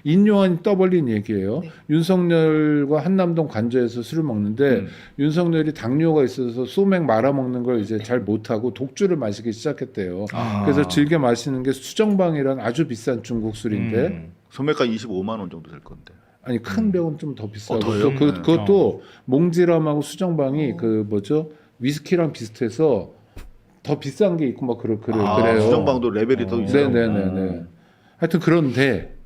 인요한이 떠벌린 얘기예요. 네. 윤석열과 한남동 관저에서 술을 먹는데 윤석열이 당뇨가 있어서 소맥 말아 먹는 걸 이제 잘 못하고 독주를 마시기 시작했대요. 그래서 즐겨 마시는 게 수정방이라는 아주 비싼 중국 술인데 소매가 25만 원 정도 될 건데. 아니 큰 병은 좀 더 비싸고 더요? 또 그것도 몽지람하고 수정방이 그 뭐죠 위스키랑 비슷해서 더 비싼 게 있고 막 그래요. 수정방도 레벨이 더 있어요. 네네네. 하여튼 그런데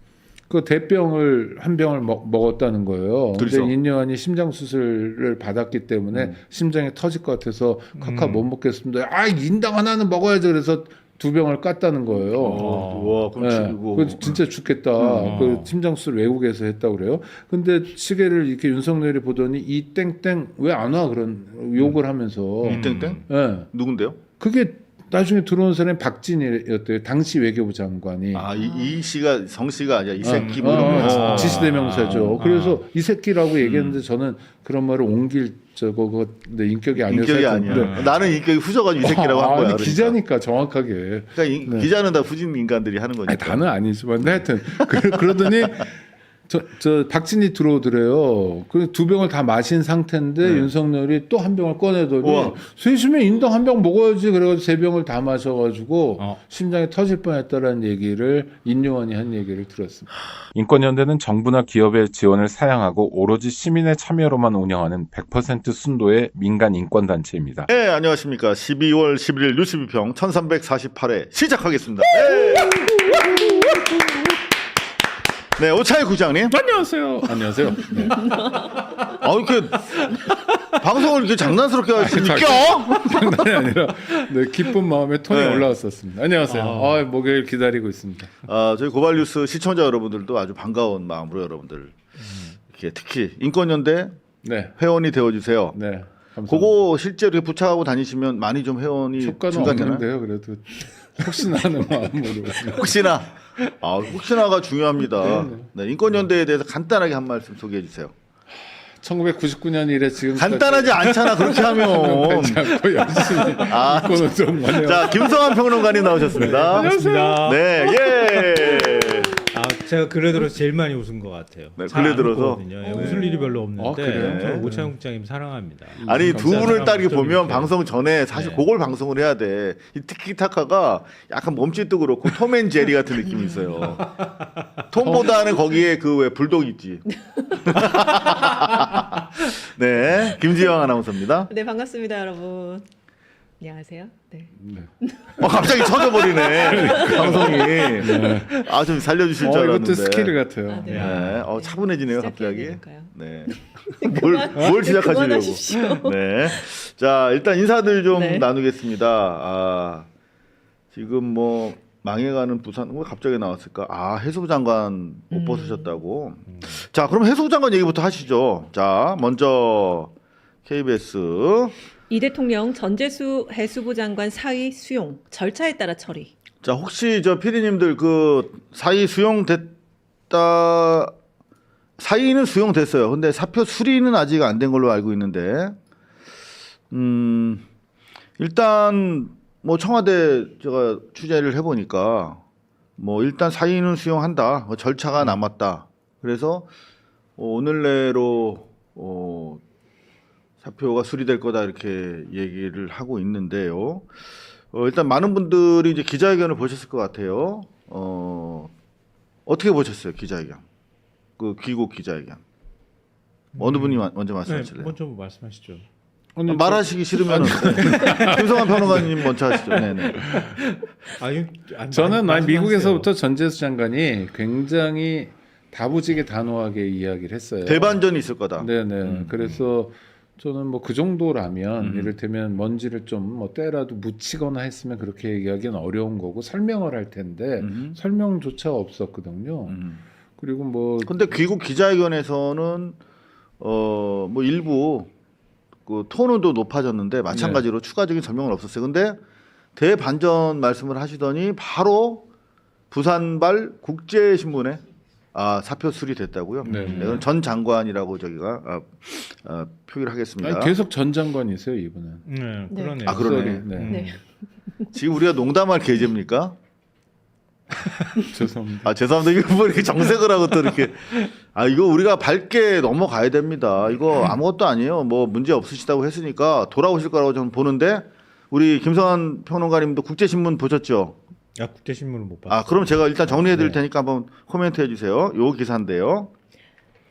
그 대병을 한 병을 먹었다는 거예요. 둘이서? 근데 인요한이 심장 수술을 받았기 때문에 심장이 터질 것 같아서 카카 못 먹겠습니다. 아 인당 하나는 먹어야지 그래서 2병을 깠다는 거예요. 와, 그럼 네. 그 진짜 죽겠다. 그 심장 수술 외국에서 했다고 그래요. 근데 시계를 이렇게 윤석열이 보더니 이 땡땡 왜 안 와 그런 욕을 하면서 이땡땡? 네. 누군데요? 그게 나중에 들어온 사람이 박진희였대요. 당시 외교부 장관이. 이 씨가 성 씨가 아니라 이 새끼 뭐 이런 거. 지시대명사죠. 그래서 이 새끼라고 얘기했는데 저는 그런 말을 옮길 저거 인격이 아니어서 인격이 아니야. 나는 인격이 후져가지고 이 새끼라고 한 거야. 아니, 그러니까. 기자니까 정확하게. 그러니까 기자는 다 후진 인간들이 하는 거니까. 아니, 다는 아니지만 근데 하여튼 그러더니 저 박진희 들어오더래요. 그 2병을 다 마신 상태인데 윤석열이 또 한 병을 꺼내더니 셋이면 인당 한 병 먹어야지 그래가지고 3병을 다 마셔가지고 심장이 터질 뻔했다라는 얘기를 인요한이 한 얘기를 들었습니다. 인권연대는 정부나 기업의 지원을 사양하고 오로지 시민의 참여로만 운영하는 100% 순도의 민간 인권단체입니다. 네, 안녕하십니까. 12월 11일 뉴스 비평 1348회 시작하겠습니다. 네, 오차일 국장님. 안녕하세요. 안녕하세요. 네. 이렇게 방송을 이렇게 장난스럽게 하시니까 장난이 아니라 네, 기쁜 마음에 톤이 네. 올라왔었습니다. 안녕하세요. 목요일 기다리고 있습니다. 저희 고발뉴스 시청자 여러분들도 아주 반가운 마음으로 여러분들 이렇게 특히 인권연대 네. 회원이 되어주세요. 네. 감사합니다. 그거 실제로 이렇게 부착하고 다니시면 많이 좀 회원이 효과는 증가되나요? 없는데요. 그래도 혹시나 하는 마음으로. 혹시나가 중요합니다. 네, 인권연대에 대해서 간단하게 한 말씀 소개해 주세요. 1999년 이래 지금 간단하지 않잖아 그렇게 하면. 되지 않고 열심히 인권운동만 해요. 자, 김성환 평론가님 나오셨습니다. 안녕하십니까. 네, 예. 제가 근래 들어서 제일 많이 웃은 것 같아요. 네, 잘 근래 안 들어서? 웃거든요. 예, 웃을 일이 별로 없는데 그래요? 저 오창훈 국장님 사랑합니다. 아니 두 분을 딱 이렇게 보면 이렇게. 방송 전에 사실 네. 그걸 방송을 해야 돼. 이 티키타카가 약간 몸짓도 그렇고 톰 앤 제리 같은 느낌이 있어요. 톰보다는 거기에 그 왜 불독 있지. 네, 김지영 아나운서입니다. 네, 반갑습니다, 여러분. 안녕하세요. 네. 갑자기 쳐져버리네 방송이. 좀 살려주실 줄 알았는데. 이것도 스킬 같아요. 네. 네, 차분해지네요 시작해야 갑자기. 되니까요. 네. 뭘 시작하시려고? 그만하십시오. 네. 자, 일단 인사들 좀 네. 나누겠습니다. 지금 뭐 망해가는 부산 왜 갑자기 나왔을까? 해수부 장관 못 벗으셨다고. 자, 그럼 해수부 장관 얘기부터 하시죠. 자, 먼저 KBS. 이 대통령 전재수 해수부 장관 사의 수용 절차에 따라 처리. 자, 혹시 저 PD님들 그 사의 수용됐다. 사의는 수용됐어요. 근데 사표 수리는 아직 안 된 걸로 알고 있는데, 일단 뭐 청와대 제가 취재를 해보니까 뭐 일단 사의는 수용한다. 절차가 남았다. 그래서 오늘 내로 사표가 수리될 거다 이렇게 얘기를 하고 있는데요. 일단 많은 분들이 이제 기자회견을 보셨을 것 같아요. 어떻게 보셨어요, 기자회견? 그 귀국 기자회견. 어느 분이 먼저 말씀하실래요? 먼저 말씀하시죠. 말하시기 싫으면 김성환 평론가님 먼저 하시죠. 네네. 저는 말씀하세요. 미국에서부터 전재수 장관이 굉장히 다부지게 단호하게 이야기를 했어요. 대반전이 있을 거다. 네네. 그래서 저는 뭐 그 정도라면 이를테면 먼지를 좀 뭐 때라도 묻히거나 했으면 그렇게 얘기하기는 어려운 거고 설명을 할 텐데 설명조차 없었거든요. 그리고 뭐 근데 귀국 기자회견에서는 뭐 일부 그 톤은 또 높아졌는데 마찬가지로 추가적인 설명은 없었어요. 근데 대반전 말씀을 하시더니 바로 부산발 국제신문에 사표 수리됐다고요. 네. 이건 전 장관이라고 저기가 표기를 하겠습니다. 아니, 계속 전 장관이세요 이분은. 네, 네. 그러네요. 그러네. 네. 네. 지금 우리가 농담할 계제입니까? 죄송합니다. 아 죄송합니다. 이거 뭐 이렇게 정색을 하고 또 이렇게 이거 우리가 밝게 넘어가야 됩니다. 이거 아무것도 아니에요. 뭐 문제 없으시다고 했으니까 돌아오실 거라고 저는 보는데 우리 김성환 평론가님도 국제신문 보셨죠? 국제신문을 못 봤어요. 그럼 제가 일단 정리해 드릴 테니까 한번 코멘트 해주세요. 요 기사인데요.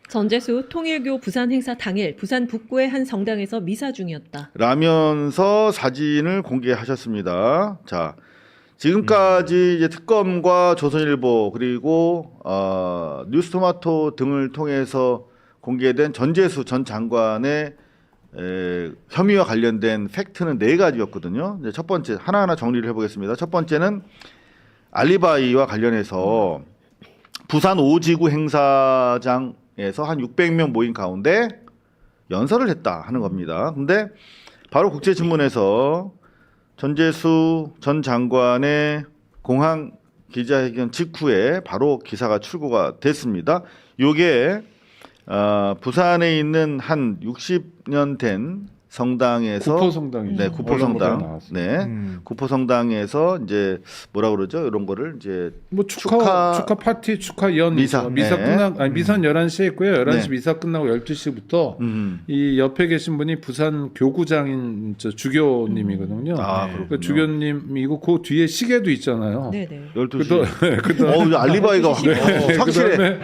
전재수 통일교 부산 행사 당일 부산 북구의 한 성당에서 미사 중이었다. 라면서 사진을 공개하셨습니다. 자, 지금까지 이제 특검과 조선일보 그리고 뉴스토마토 등을 통해서 공개된 전재수 전 장관의 혐의와 관련된 팩트는 4가지였거든요. 이제 첫 번째 하나하나 정리를 해보겠습니다. 첫 번째는 알리바이와 관련해서 부산 5지구 행사장에서 한 600명 모인 가운데 연설을 했다 하는 겁니다. 근데 바로 국제신문에서 전재수 전 장관의 공항 기자회견 직후에 바로 기사가 출고가 됐습니다. 요게 부산에 있는 한 60년 된 성당에서 구포성당이죠. 네, 구포성당. 나왔어요. 네. 구포성당에서 이제 뭐라 그러죠? 이런 거를 이제 뭐 축하 파티, 축하 연 미사. 미사 네. 미사는 11시에 있고요. 11시 네. 미사 끝나고 12시부터 이 옆에 계신 분이 부산 교구장인 주교님이거든요. 그렇군요. 그 주교님이고 그 뒤에 시계도 있잖아요. 네네. 12시. 알리바이가 확실해. 확실해.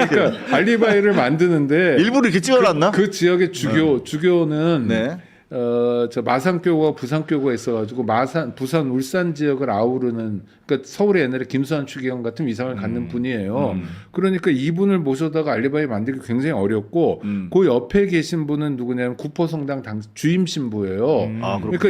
그러니까 알리바이를 만드는데 일부러 이렇게 찍어놨나? 그 지역의 주교는 네. 저 마산교구와 부산교구가 있어가지고 부산 울산 지역을 아우르는 그러니까 서울에 옛날에 김수환 추기경 같은 위상을 갖는 분이에요. 그러니까 이분을 모셔다가 알리바이 만들기 굉장히 어렵고 그 옆에 계신 분은 누구냐면 구포성당 주임 신부예요. 그러니까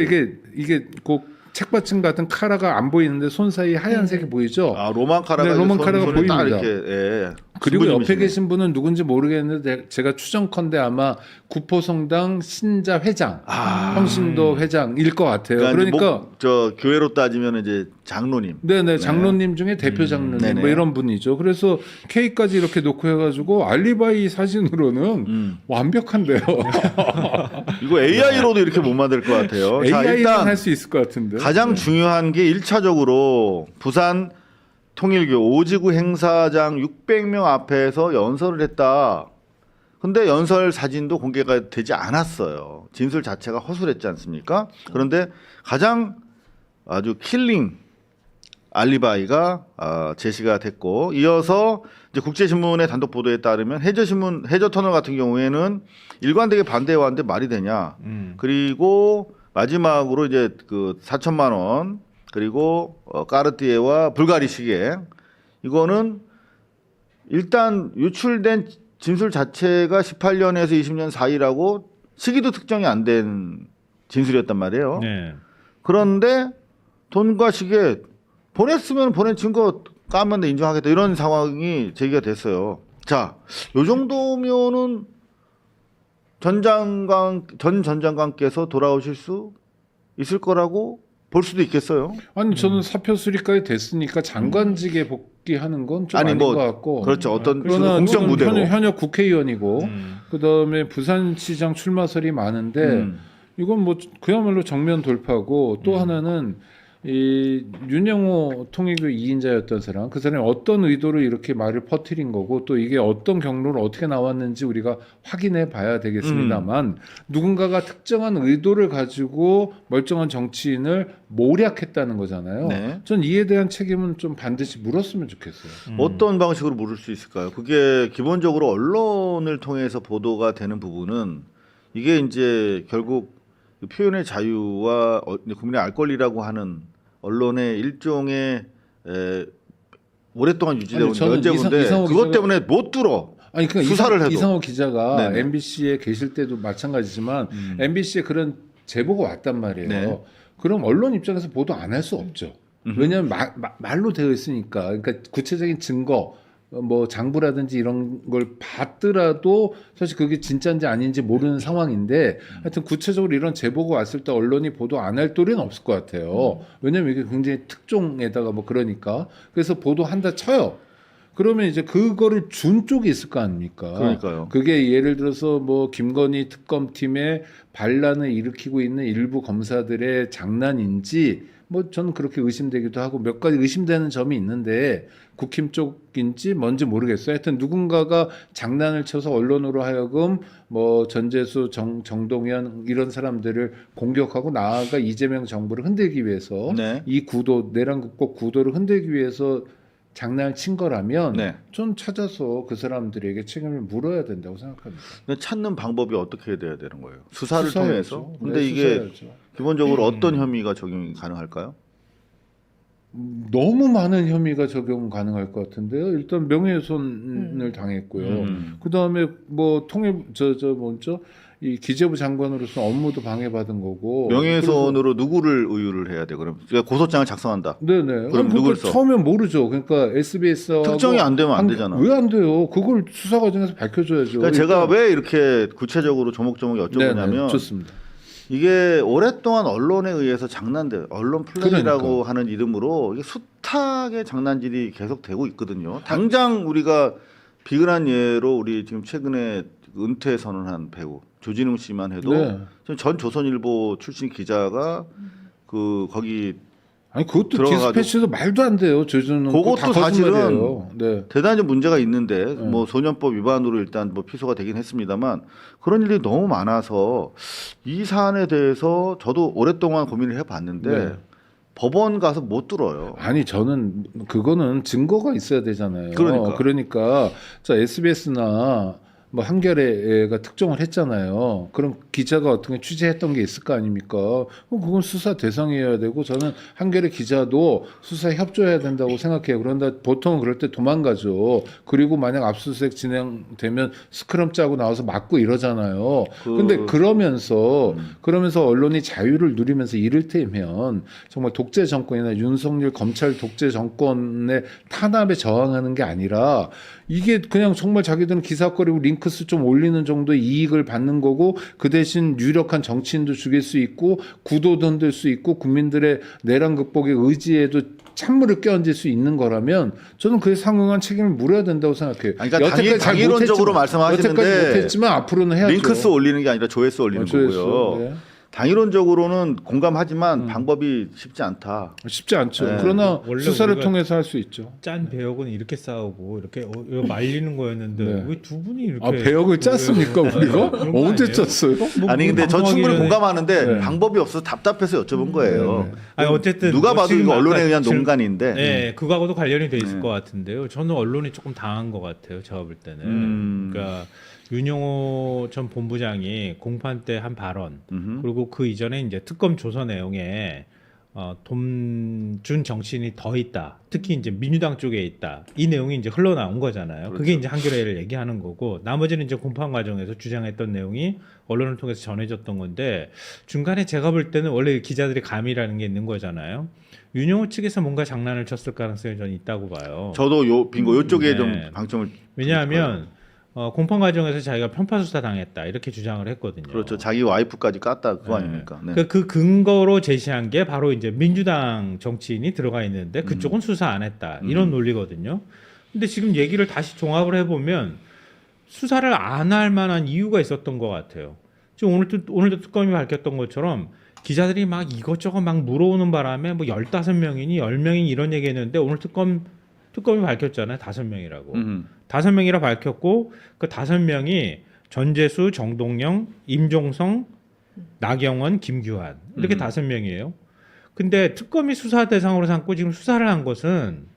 이게 꼭 책받침 같은 카라가 안 보이는데 손 사이 하얀색이 보이죠? 로만 카라가 네, 로만 카라가 손에 딱 보입니다. 이렇게, 그리고 옆에 신부님이시네. 계신 분은 누군지 모르겠는데 제가 추정컨대 아마 구포성당 신자 회장, 평신도 회장일 것 같아요. 그러니까 저 교회로 따지면 이제 장로님. 네네 장로님 중에 대표 장로님 네네. 뭐 이런 분이죠. 그래서 K까지 이렇게 놓고 해가지고 알리바이 사진으로는 완벽한데요. 이거 AI로도 이렇게 못 만들 것 같아요. 자, AI는 일단 할 수 있을 것 같은데. 가장 중요한 게 1차적으로 부산 통일교 5지구 행사장 600명 앞에서 연설을 했다. 근데 연설 사진도 공개가 되지 않았어요. 진술 자체가 허술했지 않습니까? 그런데 가장 아주 킬링 알리바이가 제시가 됐고 이어서 이제 국제신문의 단독 보도에 따르면 해저터널 같은 경우에는 일관되게 반대해 왔는데 말이 되냐. 그리고 마지막으로 이제 그 4천만 원 그리고 까르띠에와 불가리 시계 이거는 일단 유출된 진술 자체가 18년에서 20년 사이라고 시기도 특정이 안 된 진술이었단 말이에요. 네. 그런데 돈과 시계 보냈으면 보낸 증거 까면 인정하겠다 이런 상황이 제기가 됐어요. 자, 요 정도면은 전 장관께서 돌아오실 수 있을 거라고 볼 수도 있겠어요. 아니 저는 사표 수리까지 됐으니까 장관직에 복귀하는 건 좀 아닌 것 같고. 그렇죠. 어떤 그러나 공적 지금 무대로. 현역 국회의원이고 그다음에 부산시장 출마설이 많은데 이건 뭐 그야말로 정면 돌파고 또 하나는 이 윤영호 통일교 2인자였던 사람 그 사람이 어떤 의도로 이렇게 말을 퍼뜨린 거고 또 이게 어떤 경로로 어떻게 나왔는지 우리가 확인해 봐야 되겠습니다만 누군가가 특정한 의도를 가지고 멀쩡한 정치인을 모략했다는 거잖아요. 네. 전 이에 대한 책임은 좀 반드시 물었으면 좋겠어요. 어떤 방식으로 물을 수 있을까요? 그게 기본적으로 언론을 통해서 보도가 되는 부분은 이게 이제 결국 표현의 자유와 국민의 알 권리라고 하는 언론의 일종의 오랫동안 유지되어 온 연제인데 그것 때문에 못 들어. 아니 그러니까 수사를 해도. 이상호 기자가 네네. MBC에 계실 때도 마찬가지지만 MBC에 그런 제보가 왔단 말이에요. 네. 그럼 언론 입장에서 보도 안 할 수 없죠. 왜냐하면 말로 되어 있으니까. 그러니까 구체적인 증거, 뭐 장부라든지 이런 걸 봤더라도 사실 그게 진짜인지 아닌지 모르는 상황인데 하여튼 구체적으로 이런 제보가 왔을 때 언론이 보도 안 할 도리는 없을 것 같아요. 왜냐하면 이게 굉장히 특종에다가 뭐 그러니까 그래서 보도한다 쳐요. 그러면 이제 그거를 준 쪽이 있을 거 아닙니까? 그러니까요. 그게 예를 들어서 뭐 김건희 특검팀에 반란을 일으키고 있는 일부 검사들의 장난인지 뭐 저는 그렇게 의심되기도 하고 몇 가지 의심되는 점이 있는데 국힘 쪽인지 뭔지 모르겠어요. 하여튼 누군가가 장난을 쳐서 언론으로 하여금 뭐 전재수, 정동현 이런 사람들을 공격하고 나아가 이재명 정부를 흔들기 위해서 네. 이 구도 내란 극복 구도를 흔들기 위해서 장난을 친 거라면 네. 좀 찾아서 그 사람들에게 책임을 물어야 된다고 생각합니다. 근데 찾는 방법이 어떻게 돼야 되는 거예요? 수사를 수사해야죠. 통해서. 근데 네, 이게 수사해야죠. 기본적으로 어떤 혐의가 적용이 가능할까요? 너무 많은 혐의가 적용 가능할 것 같은데요. 일단 명예훼손을 당했고요. 그 다음에 뭐 통일 뭐죠? 이 기재부 장관으로서 업무도 방해받은 거고. 명예훼손으로 누구를 의유를 해야 돼? 그럼 그러니까 고소장을 작성한다. 네네. 그럼 누굴 써? 처음엔 모르죠. 그러니까 SBS 특정이 안 되면 안 되잖아. 왜 안 돼요? 그걸 수사 과정에서 밝혀줘야죠. 그러니까 제가 왜 이렇게 구체적으로 조목조목 여쭤보냐면 네네, 좋습니다. 이게 오랫동안 언론에 의해서 장난돼 언론 플레이라고 그러니까. 하는 이름으로 이게 숱하게 장난질이 계속되고 있거든요. 당장 우리가 비근한 예로 우리 지금 최근에 은퇴 선언한 배우 조진웅 씨만 해도 네. 지금 전 조선일보 출신 기자가 그 거기 아니 그것도 들어가가지고 디스패치도 말도 안 돼요. 조준은 그것도 사실은 네. 대단히 문제가 있는데 뭐 소년법 위반으로 일단 뭐 피소가 되긴 했습니다만 그런 일이 너무 많아서 이 사안에 대해서 저도 오랫동안 고민을 해봤는데 네. 법원 가서 못 들어요. 아니 저는 그거는 증거가 있어야 되잖아요. 그러니까. 자 SBS나 뭐 한겨레가 특종을 했잖아요. 그럼 기자가 어떻게 취재했던 게 있을 거 아닙니까? 그럼 그건 수사 대상이어야 되고 저는 한겨레 기자도 수사에 협조해야 된다고 생각해요. 그런데 보통 그럴 때 도망가죠. 그리고 만약 압수수색 진행되면 스크럼 짜고 나와서 맞고 이러잖아요. 근데 그러면서 언론이 자유를 누리면서 이를테면 정말 독재 정권이나 윤석열 검찰 독재 정권의 탄압에 저항하는 게 아니라 이게 그냥 정말 자기들은 기사거리고 링크수 좀 올리는 정도의 이익을 받는 거고 그 대신 유력한 정치인도 죽일 수 있고 구도도 흔들 수 있고 국민들의 내란 극복의 의지에도 찬물을 끼얹을 수 있는 거라면 저는 그에 상응한 책임을 물어야 된다고 생각해요. 아니, 그러니까 당위론적으로 말씀하시는데 여태까지 못했지만 앞으로는 해야죠. 링크수 올리는 게 아니라 조회수 올리는 거고요. 네. 당위론적으로는 공감하지만 방법이 쉽지 않다. 쉽지 않죠. 네. 그러나 원래 수사를 우리가 통해서 할 수 있죠. 짠 배역은 이렇게 싸우고 이렇게 이거 말리는 거였는데 네. 왜 두 분이 이렇게 아 배역을 짰습니까 우리가? 그런 거 언제 아니에요? 짰어요? 아니 근데 저 충분히 공감하는데 네. 방법이 없어서 답답해서 여쭤본 거예요. 네. 아니 어쨌든 누가 뭐 봐도 지금 이거 언론에 아까 의한 지금- 농간인데. 네, 그거하고도 관련이 돼 있을 네. 것 같은데요. 저는 언론이 조금 당한 것 같아요. 제가 볼 때는. 그러니까 윤용호 전 본부장이 공판 때 한 발언 그리고 그 이전에 이제 특검 조서 내용에 돈 준 정치인이 더 있다. 특히 이제 민주당 쪽에 있다. 이 내용이 이제 흘러나온 거잖아요. 그게 이제 한겨레를 얘기하는 거고 나머지는 이제 공판 과정에서 주장했던 내용이 언론을 통해서 전해졌던 건데 중간에 제가 볼 때는 원래 기자들이 감이라는 게 있는 거잖아요. 윤용호 측에서 뭔가 장난을 쳤을 가능성이 저는 있다고 봐요. 저도 빙고 요쪽에 네. 좀 방점을 왜냐하면 공판 과정에서 자기가 편파 수사 당했다 이렇게 주장을 했거든요. 그렇죠. 자기 와이프까지 깠다 그거 네. 아닙니까? 네. 그 근거로 제시한 게 바로 이제 민주당 정치인이 들어가 있는데 그쪽은 수사 안 했다 이런 논리거든요. 근데 지금 얘기를 다시 종합을 해보면 수사를 안 할 만한 이유가 있었던 것 같아요. 지금 오늘도 특검이 밝혔던 것처럼 기자들이 막 이것저것 막 물어오는 바람에 뭐 15명이니 10명이니 이런 얘기했는데 오늘 특검이 밝혔잖아요. 5명이라고. 5명이라 밝혔고 그 5명이 전재수, 정동영, 임종성, 나경원, 김규환 이렇게 5명이에요. 근데 특검이 수사 대상으로 삼고 지금 수사를 한 것은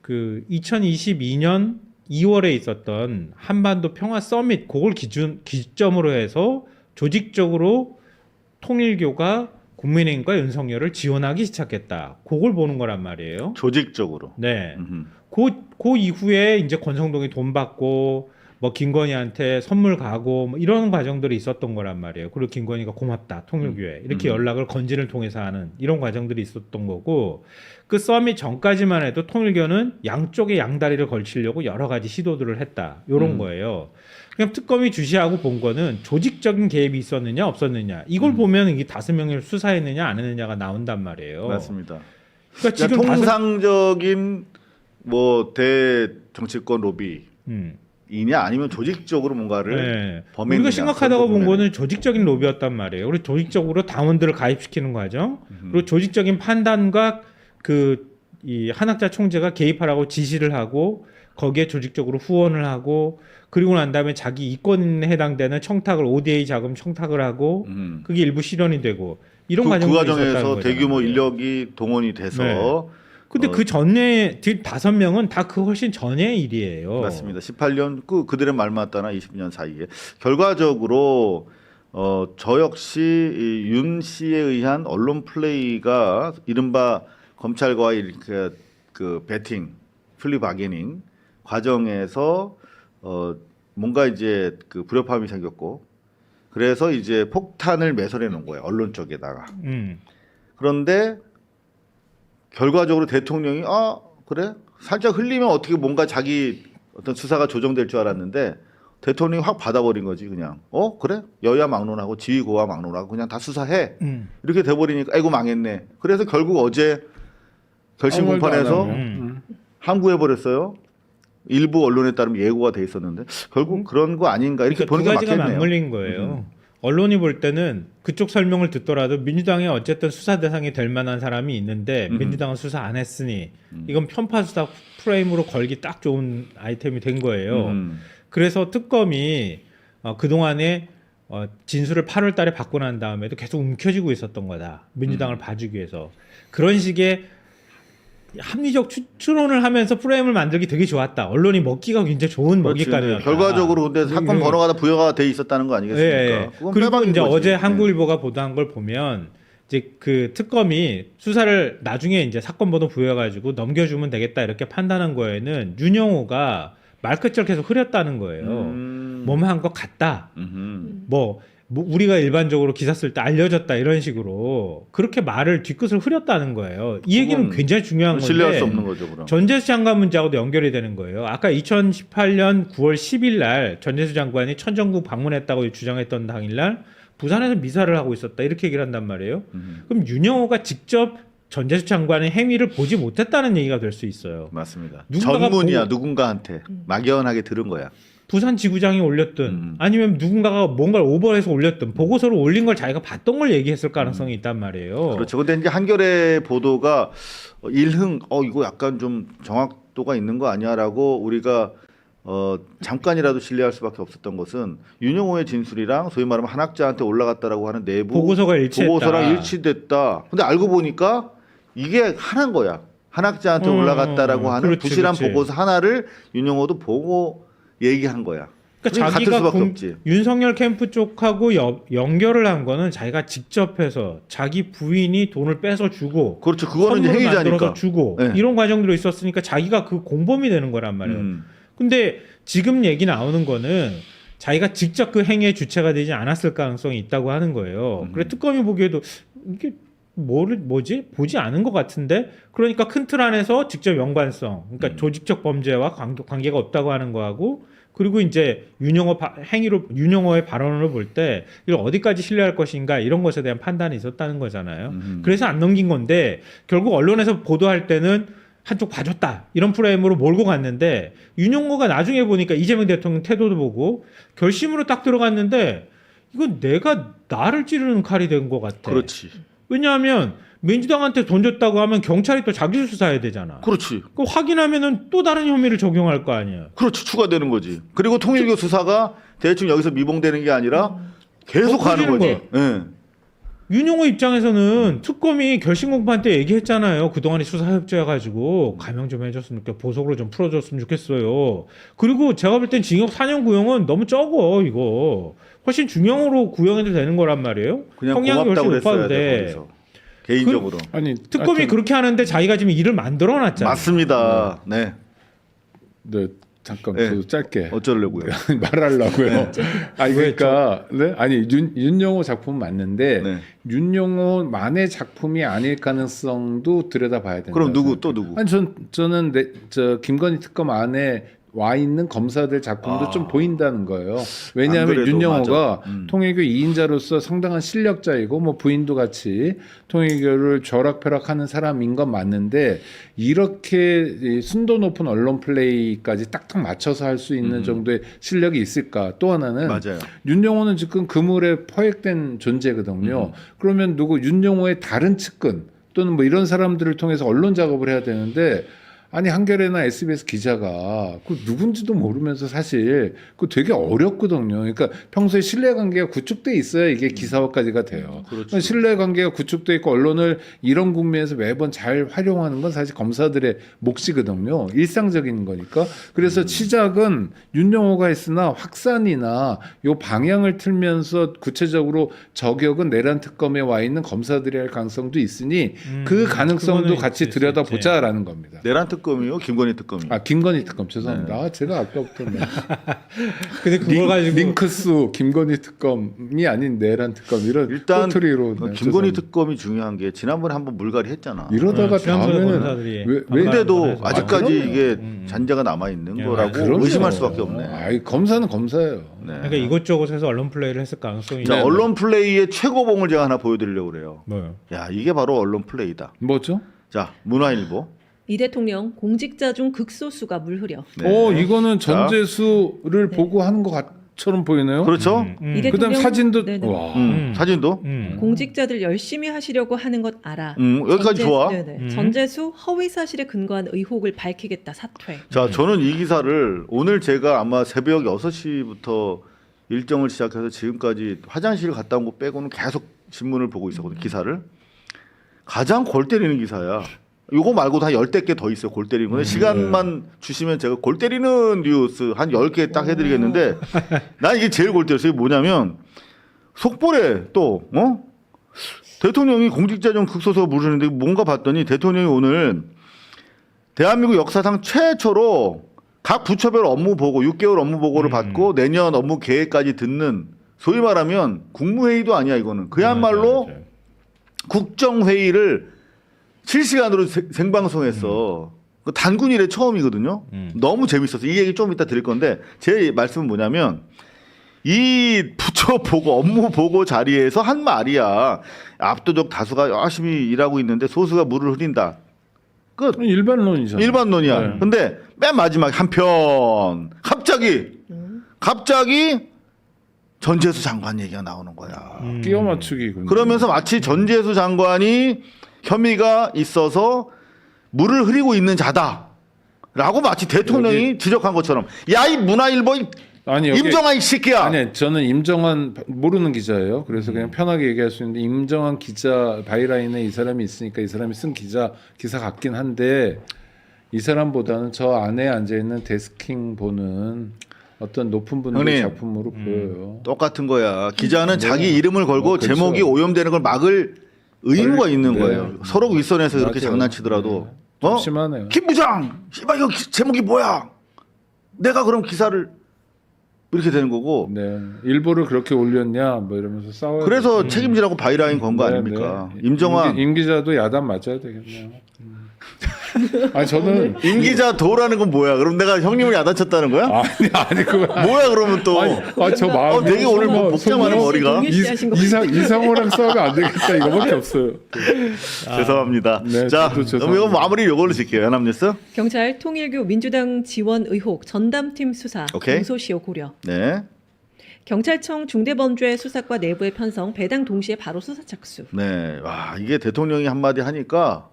그 2022년 2월에 있었던 한반도 평화 서밋 그걸 기점으로 해서 조직적으로 통일교가 국민의힘과 윤석열을 지원하기 시작했다. 그걸 보는 거란 말이에요. 조직적으로. 네. 그 이후에 이제 권성동이 돈 받고 뭐 김건희한테 선물 가고 뭐 이런 과정들이 있었던 거란 말이에요. 그리고 김건희가 고맙다 통일교회 이렇게 연락을 건진을 통해서 하는 이런 과정들이 있었던 거고 그 서밋 전까지만 해도 통일교는 양쪽에 양다리를 걸치려고 여러 가지 시도들을 했다. 이런 거예요. 그냥 특검이 주시하고 본 거는 조직적인 개입이 있었느냐 없었느냐 이걸 보면 이게 5명을 수사했느냐 안 했느냐가 나온단 말이에요. 맞습니다. 그러니까 지금 통상적인 뭐 대정치권 로비 로비이냐 아니면 조직적으로 뭔가를 네. 범행이냐. 우리가 심각하다고 그런 본 부분에. 거는 조직적인 로비였단 말이에요. 우리 조직적으로 당원들을 가입시키는 과정, 그리고 조직적인 판단과 이 한학자 총재가 개입하라고 지시를 하고 거기에 조직적으로 후원을 하고 그리고 난 다음에 자기 이권에 해당되는 청탁을 ODA 자금 청탁을 하고 그게 일부 실현이 되고 이런 그 과정이 과정에서 있었다는 대규모 거잖아요. 인력이 동원이 돼서 네. 근데 그 전에 5명은 다 그 훨씬 전의 일이에요. 맞습니다. 18년 그들의 말 맞다나 20년 사이에 결과적으로 저 역시 이윤 씨에 의한 언론 플레이가 이른바 검찰과의 이렇게 그 배팅, 플리 바게닝 과정에서 뭔가 이제 그 불협화음이 생겼고 그래서 이제 폭탄을 매설해 놓은 거예요. 언론 쪽에다가. 그런데 결과적으로 대통령이 그래? 살짝 흘리면 어떻게 뭔가 자기 어떤 수사가 조정될 줄 알았는데 대통령이 확 받아버린 거지 그냥. 그래? 여야 막론하고 지휘 고하 막론하고 그냥 다 수사해. 이렇게 돼버리니까 아이고 망했네. 그래서 결국 어제 결심 아무 말도 안 공판에서 하네요. 항고해버렸어요. 일부 언론에 따르면 예고가 돼 있었는데 결국 그런 거 아닌가 이렇게 그러니까 두 보는 게 가지가 맞겠네요. 맞물린 거예요. 언론이 볼 때는 그쪽 설명을 듣더라도 민주당에 어쨌든 수사 대상이 될 만한 사람이 있는데 민주당은 수사 안 했으니 이건 편파 수사 프레임으로 걸기 딱 좋은 아이템이 된 거예요. 그래서 특검이 그동안에 진술을 8월 달에 받고 난 다음에도 계속 움켜쥐고 있었던 거다. 민주당을 봐주기 위해서. 그런 식의 합리적 추론을 하면서 프레임을 만들기 되게 좋았다. 언론이 먹기가 굉장히 좋은 그렇지. 먹잇감이었다. 결과적으로 근데 사건 네. 번호가 다 부여가 돼 있었다는 거 아니겠습니까? 예. 그건 그리고 빼박인 이제 거지. 어제 네. 한국일보가 보도한 걸 보면 이제 그 특검이 수사를 나중에 이제 사건 번호 부여가지고 넘겨주면 되겠다 이렇게 판단한 거에는 윤영호가 말끝을 계속 흐렸다는 거예요. 뭐만 한 것 같다. 뭐 우리가 일반적으로 기사 쓸 때 알려졌다 이런 식으로 그렇게 말을 뒤끝을 흐렸다는 거예요. 이 얘기는 그건 굉장히 중요한 건데 신뢰할 수 없는 거죠, 그럼. 전재수 장관 문제하고도 연결이 되는 거예요. 아까 2018년 9월 10일 날 전재수 장관이 천정국 방문했다고 주장했던 당일날 부산에서 미사를 하고 있었다 이렇게 얘기를 한단 말이에요. 그럼 윤영호가 직접 전재수 장관의 행위를 보지 못했다는 얘기가 될 수 있어요. 맞습니다. 누군가가 전문이야 보고- 누군가한테 막연하게 들은 거야. 부산 지구장이 올렸든 아니면 누군가가 뭔가를 오버해서 올렸든 보고서를 올린 걸 자기가 봤던 걸 얘기했을 가능성이 있단 말이에요. 그렇죠. 근데 이제 한겨레 보도가 일흥 이거 약간 좀 정확도가 있는 거 아니야라고 우리가 잠깐이라도 신뢰할 수밖에 없었던 것은 윤영호의 진술이랑 소위 말하면 한학자한테 올라갔다라고 하는 내부 보고서가 일치했다. 보고서랑 일치됐다. 근데 알고 보니까 이게 하나인 거야. 한학자한테 올라갔다라고 하는 그렇지, 부실한 그렇지. 보고서 하나를 윤영호도 보고 얘기한 거야. 그러니까 같을 자기가 수밖에 없지. 윤석열 캠프 쪽하고 연결을 한 거는 자기가 직접 해서 자기 부인이 돈을 뺏어 주고 그렇죠. 그거는 이제 선물을 행위자니까. 만들어서 주고 네. 이런 과정들이 있었으니까 자기가 그 공범이 되는 거란 말이에요. 근데 지금 얘기 나오는 거는 자기가 직접 그 행위의 주체가 되지 않았을 가능성이 있다고 하는 거예요. 그래 특검이 보기에도 이게 뭐지? 보지 않은 것 같은데 그러니까 큰 틀 안에서 직접 연관성 그러니까 조직적 범죄와 관계가 없다고 하는 거하고 그리고 이제 윤영호의 발언을 볼 때 이걸 어디까지 신뢰할 것인가 이런 것에 대한 판단이 있었다는 거잖아요. 그래서 안 넘긴 건데 결국 언론에서 보도할 때는 한쪽 봐줬다 이런 프레임으로 몰고 갔는데 윤영호가 나중에 보니까 이재명 대통령 태도도 보고 결심으로 딱 들어갔는데 이건 내가 나를 찌르는 칼이 된 것 같아. 그렇지. 왜냐하면 민주당한테 돈 줬다고 하면 경찰이 또 자기 수사해야 되잖아. 그렇지. 그 확인하면은 또 다른 혐의를 적용할 거 아니야. 그렇지. 추가되는 거지. 그리고 통일교 수사가 대충 여기서 미봉되는 게 아니라 계속 가는 커지는 거지. 예. 윤용호 입장에서는 특검이 결심 공판 때 얘기했잖아요. 그동안에 수사 협조해가지고 감형 좀 해줬으면 좋겠고 보석으로 좀 풀어줬으면 좋겠어요. 그리고 제가 볼 땐 징역 4년 구형은 너무 적어 이거. 훨씬 중형으로 구형해도 되는 거란 말이에요. 그냥 형량이 고맙다고 훨씬 높아도 그랬어야 돼. 돼. 거기서. 개인적으로. 아니 특검이 하여튼, 그렇게 하는데 자기가 지금 일을 만들어놨잖아. 맞습니다. 네. 네, 잠깐 네. 저도 짧게 어쩌려고요? 말하려고요. 아니 그러니까 네? 아니 윤영호 작품 맞는데 네. 윤영호만의 작품이 아닐 가능성도 들여다봐야 된다. 그럼 누구 또 누구? 아니 저는 김건희 특검 안에 와 있는 검사들 작품도 아. 좀 보인다는 거예요. 안 왜냐하면 그래도 윤영호가 맞아. 통일교 2인자로서 상당한 실력자이고 뭐 부인도 같이 통일교를 조락펴락하는 사람인 건 맞는데 이렇게 이 순도 높은 언론 플레이까지 딱딱 맞춰서 할 수 있는 정도의 실력이 있을까? 또 하나는 맞아요. 윤영호는 지금 그물에 포획된 존재거든요. 그러면 누구 윤영호의 다른 측근 또는 뭐 이런 사람들을 통해서 언론 작업을 해야 되는데 아니 한겨레나 SBS 기자가 그 누군지도 모르면서 사실 그 되게 어렵거든요. 그러니까 평소에 신뢰관계가 구축돼 있어야 이게 기사화까지가 돼요. 그렇죠. 신뢰관계가 구축돼 있고 언론을 이런 국면에서 매번 잘 활용하는 건 사실 검사들의 몫이거든요. 일상적인 거니까. 그래서 시작은 윤영호가 했으나 확산이나 요 방향을 틀면서 구체적으로 저격은 내란 특검에 와 있는 검사들이 할 가능성도 있으니 그 가능성도 그거는 같이 있을 수 들여다보자라는 겁니다. 내란 특검이요, 김건희 특검이. 아 김건희 특검 죄송합니다. 아, 제가 아까부터 근데 그걸 가지고 링크스 김건희 특검이 아닌 내란 특검 이런 일단 꼬투리로 김건희 죄송합니다. 특검이 중요한 게 지난번에 한번 물갈이 했잖아. 이러다가 지난번에 다음에는 검사들이 왜 근데도 검사를 아직까지 그럼요. 이게 잔재가 남아 있는 예, 거라고 그럼요. 의심할 수밖에 없네. 아이 검사는 검사예요. 네. 그러니까 이것저것에서 언론 플레이를 했을 가능성이 자, 있는 언론 플레이의 최고봉을 제가 하나 보여드리려고 그래요. 뭐요? 야, 이게 바로 언론 플레이다. 뭐죠? 자, 문화일보. 이 대통령 공직자 중 극소수가 물 흐려. 네. 이거는 자. 전재수를 보고 하는 것처럼 보이네요. 그렇죠? 이 대통령 그다음 사진도 네네. 와. 사진도. 공직자들 열심히 하시려고 하는 것 알아. 여기까지 좋아. 네네. 전재수 허위 사실에 근거한 의혹을 밝히겠다 사퇴. 자, 저는 이 기사를 오늘 제가 아마 새벽 6시부터 일정을 시작해서 지금까지 화장실 갔다 온 거 빼고는 계속 신문을 보고 있었거든요. 기사를. 가장 골 때리는 기사야. 요거 말고도 한 10대 개 더 있어요. 골 때리는 거는. 시간만 주시면 제가 골 때리는 뉴스 한 10개 딱 해드리겠는데 난 이게 제일 골 때렸어요. 이게 뭐냐면 속보래 또 대통령이 공직자 중 극소수가 물으는데 뭔가 봤더니 대통령이 오늘 대한민국 역사상 최초로 각 부처별 업무 보고 6개월 업무 보고를 받고 내년 업무 계획까지 듣는 소위 말하면 국무회의도 아니야 이거는 그야말로 맞아요. 국정회의를 실시간으로 생방송했어. 그 단군 이래 처음이거든요. 너무 재밌었어. 이 얘기 좀 이따 드릴 건데 제 말씀은 뭐냐면 이 부처 보고 업무 보고 자리에서 한 말이야. 압도적 다수가 열심히 일하고 있는데 소수가 물을 흐린다. 끝. 일반론이잖아요. 일반론이야. 네. 근데 맨 마지막 한편 갑자기 전재수 장관 얘기가 나오는 거야. 끼워 맞추기. 그러면서 마치 전재수 장관이 혐의가 있어서 물을 흐리고 있는 자다라고 마치 대통령이 지적한 것처럼 야 이 문화일보 아니 여기 임정아 이 새끼야. 아니 저는 임정환 모르는 기자예요. 그래서 그냥 편하게 얘기할 수 있는데 임정환 기자 바이라인에 이 사람이 있으니까 이 사람이 쓴 기사 같긴 한데 이 사람보다는 저 안에 앉아 있는 데스킹 보는 어떤 높은 분들의 형님. 작품으로 보여요. 똑같은 거야. 기자는 자기 이름을 걸고 그렇죠. 제목이 오염되는 걸 막을 의무가 있는 네. 거예요. 서로 윗선에서 이렇게 맞아요. 장난치더라도 좀 심하네요. 김 부장, 씨발 이거 제목이 뭐야? 내가 그럼 기사를 이렇게 되는 거고. 네, 일부를 그렇게 올렸냐 뭐 이러면서 싸워요. 그래서 책임지라고 바이라인 건 거 네, 아닙니까? 네. 임정환 임 기자도 야단 맞아야 되겠네요. 아니 저는 임 기자 도라는 건 뭐야? 그럼 내가 형님을 야단쳤다는 거야? 아니 그거 뭐야 그러면 또? 저 마음 되게 오늘 뭐 복잡하네 머리가. 동일 씨 하신 거 이상호랑 싸우면 안 되겠다 이거밖에 없어요. 죄송합니다. 네, 자, 저도 죄송합니다. 그럼 이거 마무리 요걸로 질게요. 연합뉴스. 경찰 통일교 민주당 지원 의혹 전담팀 수사 오케이. 공소시효 고려. 네, 경찰청 중대범죄 수사과 내부의 편성 배당 동시에 바로 수사 착수. 네. 와 이게 대통령이 한마디 하니까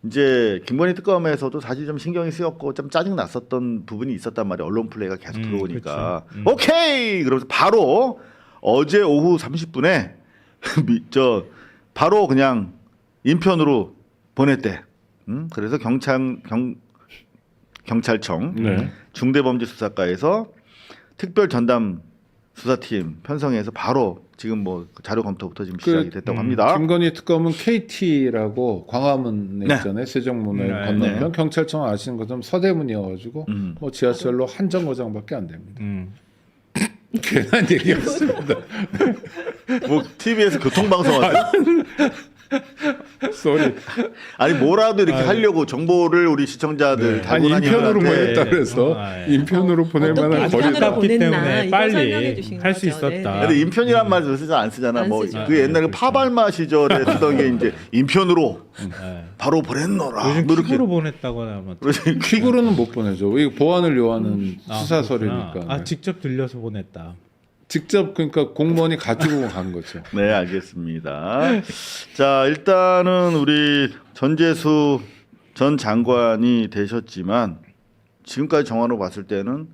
이제 김건희 특검에서도 사실 좀 신경이 쓰였고 좀 짜증 났었던 부분이 있었단 말이에요. 언론 플레이가 계속 들어오니까. 그렇죠. 오케이. 그러면서 바로 어제 오후 30분에 바로 그냥 인편으로 보냈대. 그래서 경찰청 네. 중대범죄수사과에서 특별 전담 수사팀 편성해서 바로 지금 뭐 자료 검토부터 지금 시작이 됐다고 합니다. 김건희 특검은 KT라고 광화문에 네. 있잖아요. 세종문화에 네, 건너면 네. 경찰청 아시는 것처럼 서대문이어가지고 뭐 지하철로 한 정거장밖에 안 됩니다. 괜한 얘기였습니다. 뭐 TV에서 교통방송 하세요? 쏘리. 아니 뭐라도 이렇게 하려고 정보를 우리 시청자들 네. 아니 인편으로 보냈다. 보냈다 그래서 인 보낼 어떻게 만한 인편으로 거리다. 아깝기 보냈나, 때문에 이거 설명해 빨리 주신 할 수 거죠. 있었다. 근데 인편이란 말을 쓰지 안 쓰잖아. 안 뭐 쓰죠. 그 옛날에 그렇죠. 파발마 시절에 쓰던 게 이제 인편으로 네. 바로 보냈노라. 요즘 뭐 이렇게. 킥으로 보냈다거나 뭐. 퀵으로는 못 보내죠. 이거 보안을 요하는 아, 수사설이니까. 그렇구나. 아 직접 들려서 보냈다. 직접 그러니까 공무원이 가지고 간 거죠. 네, 알겠습니다. 자, 일단은 우리 전재수 전 장관이 되셨지만 지금까지 정황으로 봤을 때는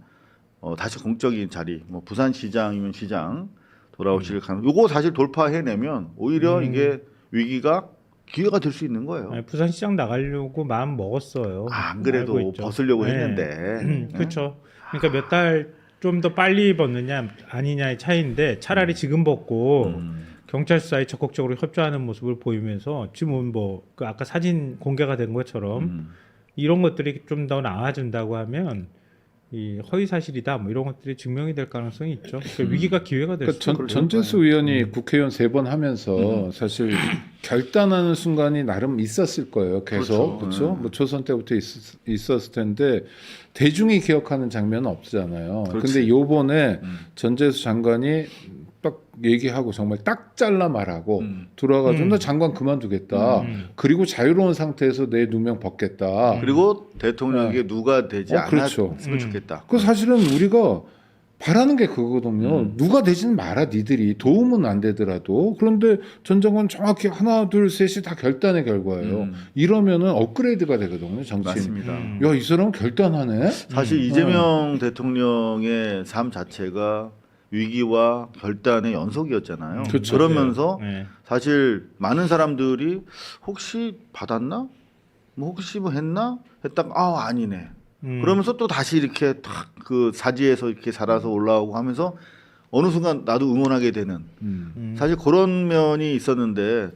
다시 공적인 자리, 뭐 부산시장이면 시장 돌아오실 가능. 요거 사실 돌파해내면 오히려 이게 위기가 기회가 될 수 있는 거예요. 아니, 부산시장 나가려고 마음 먹었어요. 아, 안 그래도 알고 있죠. 벗으려고 네. 했는데. 그렇죠. 그러니까 몇 달 좀 더 빨리 벗느냐 아니냐의 차이인데 차라리 지금 벗고 경찰 수사에 적극적으로 협조하는 모습을 보이면서 지금 뭐 그 아까 사진 공개가 된 것처럼 이런 것들이 좀 더 나아진다고 하면 이 허위 사실이다 뭐 이런 것들이 증명이 될 가능성이 있죠. 그러니까 위기가 기회가 될 그러니까 수 있죠. 전재수 의원이 국회의원 3번 하면서 사실 결단하는 순간이 나름 있었을 거예요. 계속 그렇죠. 그렇죠. 뭐 초선 때부터 있었을 텐데 대중이 기억하는 장면은 없잖아요. 그렇지. 근데 요번에 전재수 장관이 딱 얘기하고 정말 딱 잘라 말하고 들어와가지고 나 장관 그만두겠다. 그리고 자유로운 상태에서 내 누명 벗겠다. 그리고 대통령에게 누가 되지 그렇죠. 않았으면 좋겠다. 그 사실은 우리가 바라는 게 그거거든요. 누가 되지는 마라 니들이 도움은 안 되더라도. 그런데 전 장관 정확히 하나 둘 셋이 다 결단의 결과예요. 이러면은 업그레이드가 되거든요. 정치인. 맞습니다. 야, 이 사람은 결단하네. 사실 이재명 대통령의 삶 자체가 위기와 결단의 연속이었잖아요. 그렇죠. 그러면서 네. 사실 많은 사람들이 혹시 받았나? 뭐 혹시 뭐 했나? 했다가 아니네. 그러면서 또 다시 이렇게 탁 그 사지에서 이렇게 살아서 올라오고 하면서 어느 순간 나도 응원하게 되는 사실 그런 면이 있었는데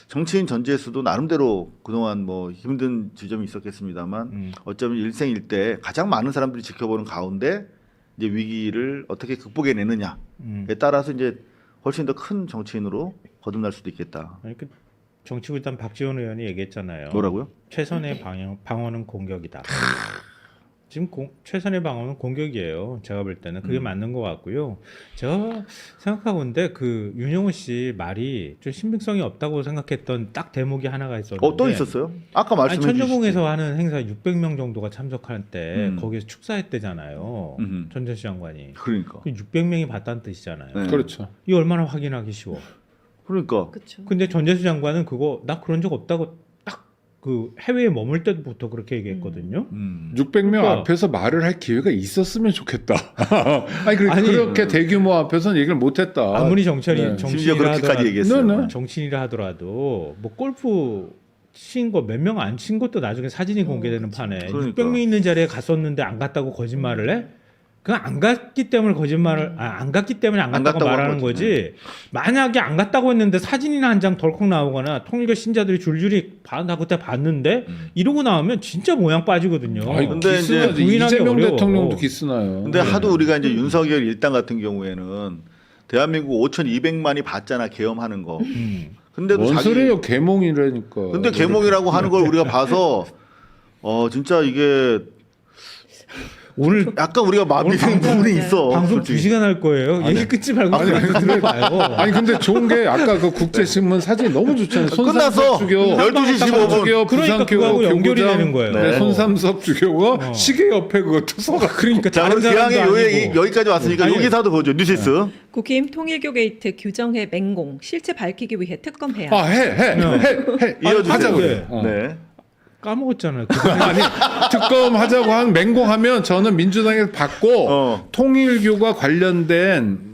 정치인 전재수도 나름대로 그동안 뭐 힘든 지점이 있었겠습니다만 어쩌면 일생일대 가장 많은 사람들이 지켜보는 가운데 이제 위기를 어떻게 극복해내느냐에 따라서 이제 훨씬 더 큰 정치인으로 거듭날 수도 있겠다. 아니, 그 정치부단 박지원 의원이 얘기했잖아요. 뭐라고요? 최선의 방어는 공격이다. 지금 최선의 방어는 공격이에요. 제가 볼 때는 그게 맞는 것 같고요. 제가 생각하건데 그 윤영호 씨 말이 좀 신빙성이 없다고 생각했던 딱 대목이 하나가 있었는데. 또 있었어요? 아까 아니, 말씀해 천정궁에서 하는 행사 600명 정도가 참석할 때 거기서 축사했대잖아요. 전재수 장관이. 그러니까. 600명이 봤다는 뜻이잖아요. 네. 그렇죠. 이 얼마나 확인하기 쉬워. 그러니까. 그렇죠. 근데 전재수 장관은 그거 나 그런 적 없다고 딱 그 해외에 머물 때부터 그렇게 얘기했거든요. 600명 그러니까. 앞에서 말을 할 기회가 있었으면 좋겠다. 아니, 아니, 그렇게 대규모 앞에서는 얘기를 못했다. 아무리 정치인이 네. 심지어 정치인이라 그렇게까지 하더라도 얘기했어요. 네. 정치인이라 하더라도 뭐 골프 친 거 몇 명 안 친 것도 나중에 사진이 공개되는 판에 그러니까. 600명 있는 자리에 갔었는데 안 갔다고 거짓말을 해? 그냥 안 갔기 때문에 거짓말을 안 갔기 때문에 안 갔다고 갔다고 말하는 한 거지. 거지. 만약에 안 갔다고 했는데 사진이나 한 장 덜컥 나오거나 통일교 신자들이 줄줄이 나 그때 봤는데 이러고 나오면 진짜 모양 빠지거든요. 아니, 근데 기스나죠. 이제 부인하기 이재명 어려워. 대통령도 기스나요. 근데 하도 우리가 이제 윤석열 일당 같은 경우에는 대한민국 5,200만이 봤잖아 계엄하는 거. 근데도 뭔 소리예요? 개몽이라니까. 근데 개몽이라고 하는 걸 우리가 봐서 진짜 이게 오늘 약간 우리가 마음이 드는 부분이 있어. 방송 솔직히. 2시간 할 거예요. 얘기 끊지 말고 들어봐요. 아니 근데 좋은 게 아까 그 국제신문 사진 너무 좋잖아요. 끝났어. 손삼석 주교, 12시 15분. 주교, 그러니까 부산교 그거하고 연결이 교구장, 되는 거예요. 네, 네. 손삼석 주교가 시계 옆에 그것도 서가. 그러니까 자, 다른 그럼 기왕에 사람도 요 아니고. 얘기 여기까지 왔으니까 아니, 요 기사도 보죠. 뉴시스. 국힘 통일교 게이트 규정해 맹공 실체 밝히기 위해 특검해야. 해. 이어주세요. 하자 그래. 네. 까먹었잖아요. 아니 특검 하자고 한 맹공하면 저는 민주당에서 받고 통일교가 관련된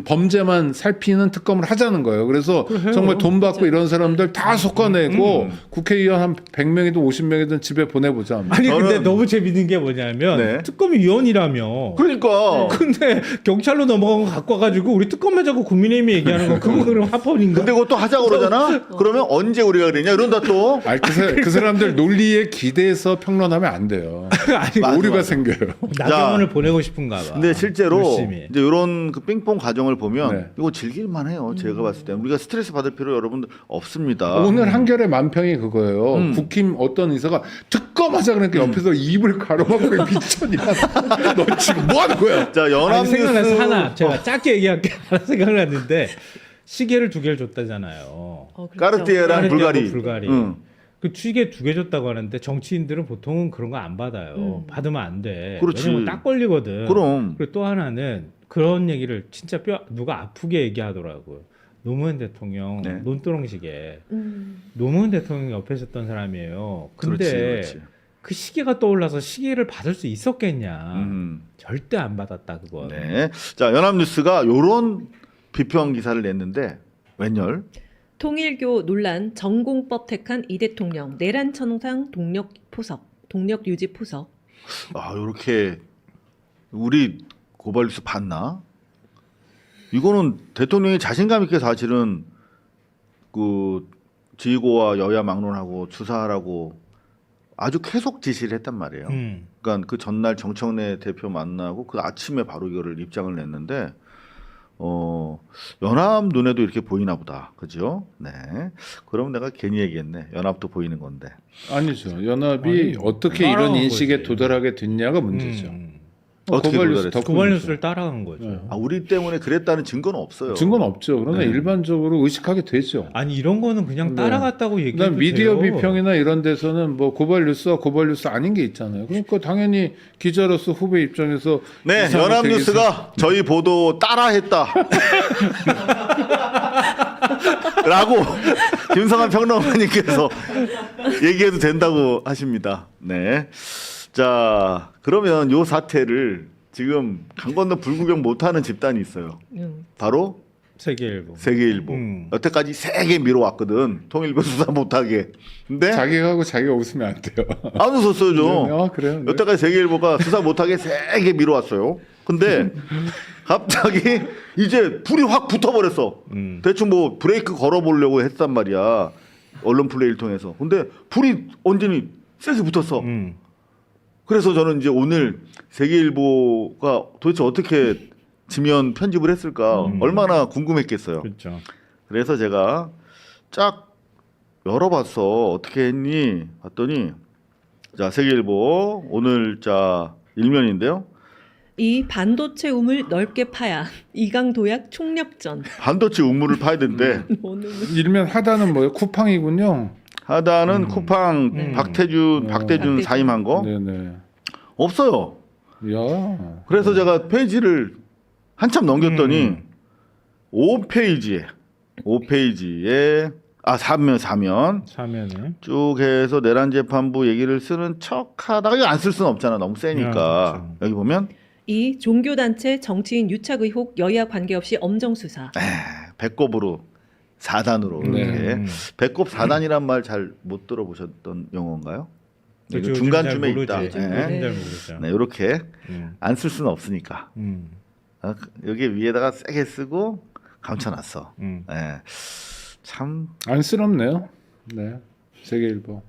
범죄만 살피는 특검을 하자는 거예요. 그래서 정말 돈 받고 이런 사람들 다 솎아내고 국회의원 한 100명이든 50명이든 집에 보내보자. 아니 근데 저는- 너무 재밌는 게 뭐냐면 네. 특검이 위원이라며. 그러니까. 근데 경찰로 넘어간 거 갖고 와가지고 우리 특검하자고 국민의힘이 얘기하는 거 그거 그럼 합법인가? 근데 그것도 하자고 그러잖아. 그러면 언제 우리가 그러냐 이런다 또. 아니, 그 사람들 논리에 기대서 평론하면 안 돼요. 아니, 맞아, 오류가 맞아. 생겨요. 나경원을 보내고 싶은가 봐. 근데 실제로 열심히. 이제 이런 그 빙봉 과정을 보면 네. 이거 즐길만 해요. 제가 봤을 때 우리가 스트레스 받을 필요 여러분들 없습니다. 오늘 한겨레 만평이 그거예요. 국힘 어떤 의사가 특검하자 그러니까 옆에서 입을 가로막고 미쳤냐. 너 지금 뭐 하는 거야? 자, 아니, 연합뉴스 생각나서 하나 제가 짧게 얘기할게 하나 생각났는데 시계를 2개를 줬다잖아요. 그렇죠. 까르띠에랑 불가리. 불가리. 응. 그 시계 2개 줬다고 하는데 정치인들은 보통은 그런 거 안 받아요. 받으면 안 돼. 그렇지. 왜냐면 딱 걸리거든. 그럼. 그리고 또 하나는 그런 얘기를 진짜 누가 아프게 얘기하더라고요. 노무현 대통령 네. 논두렁 시계. 노무현 대통령 옆에 있었던 사람이에요. 근데 그렇지. 그 시계가 떠올라서 시계를 받을 수 있었겠냐? 절대 안 받았다 그거. 네. 자, 연합뉴스가 요런 비평 기사를 냈는데 웬열? 통일교 논란 전공법 택한 이 대통령 내란 천상 동력 유지 포석. 아, 요렇게 우리 고발뉴스 봤나? 이거는 대통령이 자신감 있게 사실은 그 지휘고와 여야 막론하고 수사하라고 아주 계속 지시를 했단 말이에요. 그러니까 그 전날 정청래 대표 만나고 그 아침에 바로 이거를 입장을 냈는데 연합 눈에도 이렇게 보이나 보다. 그죠? 네. 그럼 내가 괜히 얘기했네. 연합도 보이는 건데. 아니죠. 연합이 아니, 어떻게 이런 따라간 인식에 거지. 도달하게 됐냐가 문제죠. 어떻게 고발뉴스 도달했어? 고발뉴스를 따라간 거죠. 네. 아, 우리 때문에 그랬다는 증거는 없어요. 증거는 없죠. 그러나 네. 일반적으로 의식하게 되죠. 아니 이런 거는 그냥 네. 따라갔다고 얘기해도 그다음 미디어 돼요. 비평이나 이런 데서는 뭐 고발뉴스와 고발뉴스 아닌 게 있잖아요. 그러니까 당연히 기자로서 후배 입장에서 네, 이상하게 연합뉴스가 저희 보도 따라했다. 라고 김성한 평론가님께서 얘기해도 된다고 하십니다. 네. 자, 그러면 요 사태를 지금 강 건너 불구경 못하는 집단이 있어요. 바로 세계일보. 세계일보. 여태까지 세게 밀어왔거든. 통일부 수사 못하게. 근데 자기가 하고 자기가 웃으면 안 돼요. 안 웃었어요, 좀. 아, 그래요? 네. 여태까지 세계일보가 수사 못하게 세게 밀어왔어요. 근데 갑자기 이제 불이 확 붙어버렸어. 대충 뭐 브레이크 걸어보려고 했단 말이야. 언론 플레이를 통해서. 근데 불이 언제니 세게 붙었어. 그래서 저는 이제 오늘 세계일보가 도대체 어떻게 지면 편집을 했을까 얼마나 궁금했겠어요. 그렇죠. 그래서 제가 쫙 열어봤어. 어떻게 했니? 봤더니 자, 세계일보 오늘 자 일면인데요. 이 반도체 우물 넓게 파야 이강 도약 총력전. 반도체 우물을 파야 된대. 오늘 일면 하단은 뭐예요? 쿠팡이군요. 하다는 쿠팡 박대준 사임한 거 네네. 없어요. 야. 그래서 제가 페이지를 한참 넘겼더니 5페이지에 사면 사면에 쭉 해서 내란 재판부 얘기를 쓰는 척하다가 이거 안 쓸 수는 없잖아. 너무 세니까. 그렇죠. 여기 보면 이 종교단체 정치인 유착 의혹 여야 관계없이 엄정 수사. 배꼽으로 4단으로 네. 이렇게 배꼽 4단이란 말 잘 못 들어보셨던 용어인가요? 네, 그렇죠. 이거 요즘 잘 중간쯤에 모르죠. 있다. 요즘 네. 잘 모르죠. 네, 이렇게 음. 안 쓸 수는 없으니까 여기 위에다가 세게 쓰고 감춰놨어. 네. 참 안쓰럽네요. 네. 세계일보.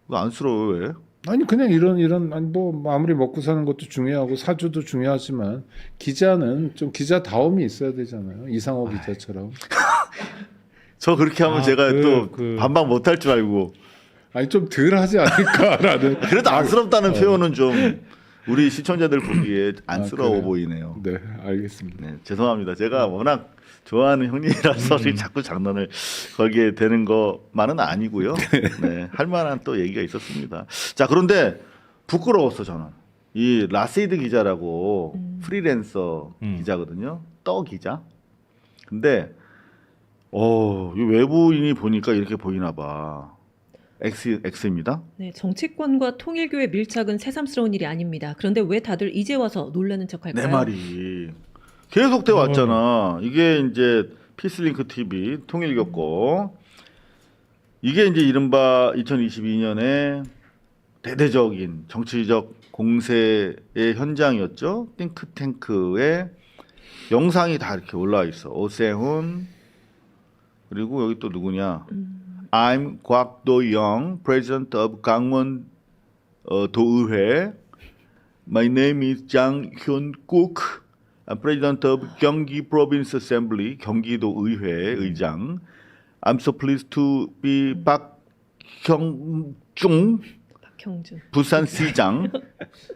이거 안쓰러워요. 왜? 아니 그냥 이런 아니 뭐 아무리 먹고 사는 것도 중요하고 사주도 중요하지만 기자는 좀 기자다움이 있어야 되잖아요. 이상호 기자처럼. 저 그렇게 하면 제가 또 그 반박 못할 줄 알고. 아니 좀 덜하지 않을까라는. 그래도 안쓰럽다는 표현은 좀 우리 시청자들 보기에 안쓰러워 그래요? 보이네요. 네, 알겠습니다. 네, 죄송합니다. 제가 워낙 좋아하는 형님이라서 자꾸 장난을 걸게 되는 것만은 아니고요. 네, 할 만한 또 얘기가 있었습니다. 자, 그런데 부끄러웠어 저는. 이 라세이드 기자라고 프리랜서 기자거든요. 떠 기자. 근데 이 외부인이 보니까 이렇게 보이나 봐. X입니다. 네, 정치권과 통일교의 밀착은 새삼스러운 일이 아닙니다. 그런데 왜 다들 이제 와서 놀라는 척할까요? 내 말이 계속 돼 왔잖아. 이게 이제 피스링크 TV 통일교권 이게 이제 이른바 2022년에 대대적인 정치적 공세의 현장이었죠. 띵크탱크의 영상이 다 이렇게 올라와 있어. 오세훈 그리고 여기 또 누구냐? I'm 곽도영, President of 강원 도의회. My name is 장현국. President of 경기 Province Assembly, 경기도 의회 의장. I'm so pleased to be 박형중 박형준. 부산시장.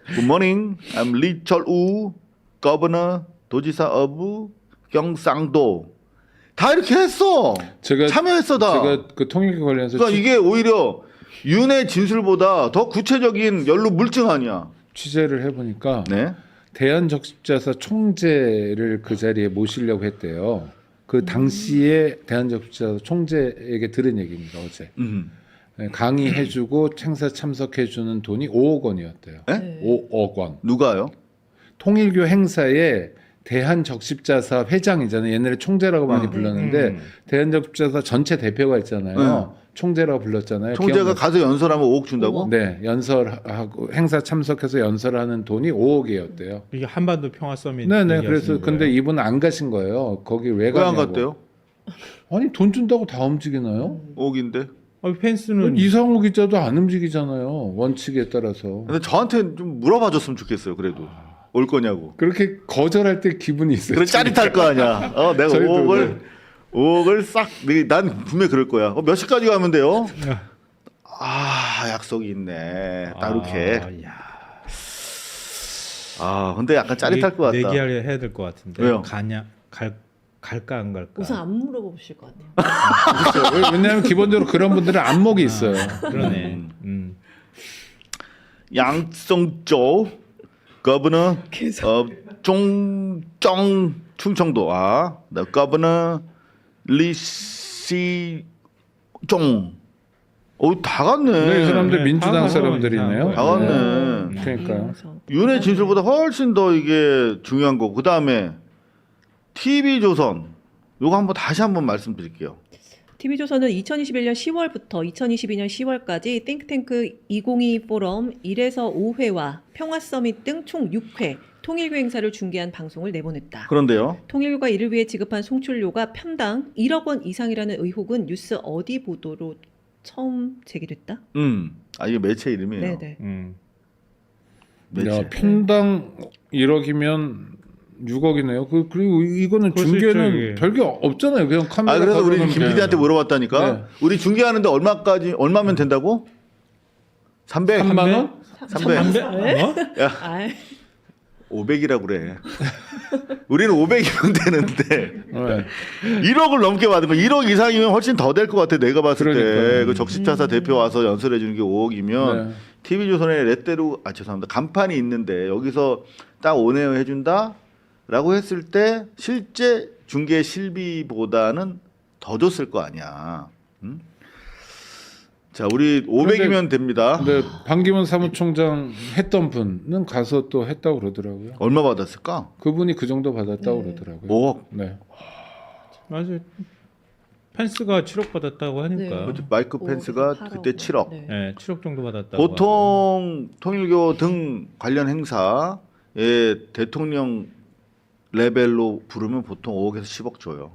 Good morning. I'm Lee Chol-woo, Governor, 도지사 of 경상도. 다 이렇게 했어. 제가 참여했어 다. 제가 그 통일교 관련해서 그러니까 이게 오히려 윤의 진술보다 더 구체적인 연루 물증 아니야. 취재를 해보니까 네. 대한적십자사 총재를 그 자리에 모시려고 했대요. 그 당시에 대한적십자사 총재에게 들은 얘기입니다. 어제 강의해주고 행사 참석해주는 돈이 5억 원이었대요. 네? 5억 원. 누가요? 통일교 행사에 대한적십자사 회장이잖아요. 옛날에 총재라고 많이 불렀는데 대한적십자사 전체 대표가 있잖아요. 총재라고 불렀잖아요. 총재가 가서 연설하면 5억 준다고? 네, 연설하고 행사 참석해서 연설하는 돈이 5억이었대요. 이게 한반도 평화 서밋. 네네. 얘기하시는 그래서 거예요. 근데 이분은 안 가신 거예요. 거기 왜 왜 안 가냐고. 갔대요? 아니 돈 준다고 다 움직이나요? 5억인데. 펜스는 이상우 기자도 안 움직이잖아요. 원칙에 따라서. 근데 저한테 좀 물어봐 줬으면 좋겠어요. 그래도 올 거냐고. 그렇게 거절할 때 기분이 있어요. 그래 짜릿할 거 아니야. 내가 저희도 5억을 싹. 난 분명 히 그럴 거야. 몇 시까지 가면 돼요? 약속이 있네. 딱 이렇게. 근데 약간 짜릿할 것 같다. 내기하려 해야 될 것 같은데. 왜요? 갈까 안 갈까? 우선 안 물어보실 것 같아요. 그렇죠. 왜냐하면 기본적으로 그런 분들은 안목이 있어요. 그러네. 양성조 Governor 종정 충청도. Governor 리시종. 다 갔네. 네, 이 사람들 네, 민주당 다 사람들이네요. 다 갔네. 그러니까요. 윤의 진술보다 훨씬 더 이게 중요한 거고. 그 다음에 TV조선. 요거 한번 다시 한번 말씀드릴게요. TV조선은 2021년 10월부터 2022년 10월까지 띵크탱크 2022 포럼 1에서 5회와 평화 서밋 등 총 6회 통일교 행사를 중계한 방송을 내보냈다. 그런데요. 통일교가 이를 위해 지급한 송출료가 편당 1억 원 이상이라는 의혹은 뉴스 어디 보도로 처음 제기됐다? 이게 매체 이름이에요. 네네. 매체. 야, 편당 1억이면 6억이네요. 그리고 이거는 그럴 수 중계는 있죠, 이게. 별게 없잖아요. 그냥 카메라. 그래서 우리 가져오면 김 PD한테 돼요. 물어봤다니까. 네. 우리 중계하는데 얼마면 된다고? 300. 3만 원? 300. 뭐? 아, 500이라고 그래. 우리는 500이면 되는데 네. 1억을 넘게 받은 거. 1억 이상이면 훨씬 더 될 것 같아. 내가 봤을 때. 그러니까요. 그 적십자사 대표 와서 연설해 주는 게 5억이면 네. TV조선에 레떼루 죄송합니다. 간판이 있는데 여기서 딱 온에어 해준다? 라고 했을 때 실제 중계 실비보다는 더 줬을 거 아니야. 자, 우리 500이면 됩니다. 근데 반기문 사무총장 했던 분은 가서 또 했다고 그러더라고요. 얼마 받았을까? 그분이 그 정도 받았다고 네. 그러더라고요. 5억. 네. 맞아요. 펜스가 7억 받았다고 하니까. 네. 마이크 5, 펜스가 8억. 그때 7억. 네. 네, 7억 정도 받았다고. 보통 통일교 등 관련 행사에 대통령 레벨로 부르면 보통 5억에서 10억 줘요.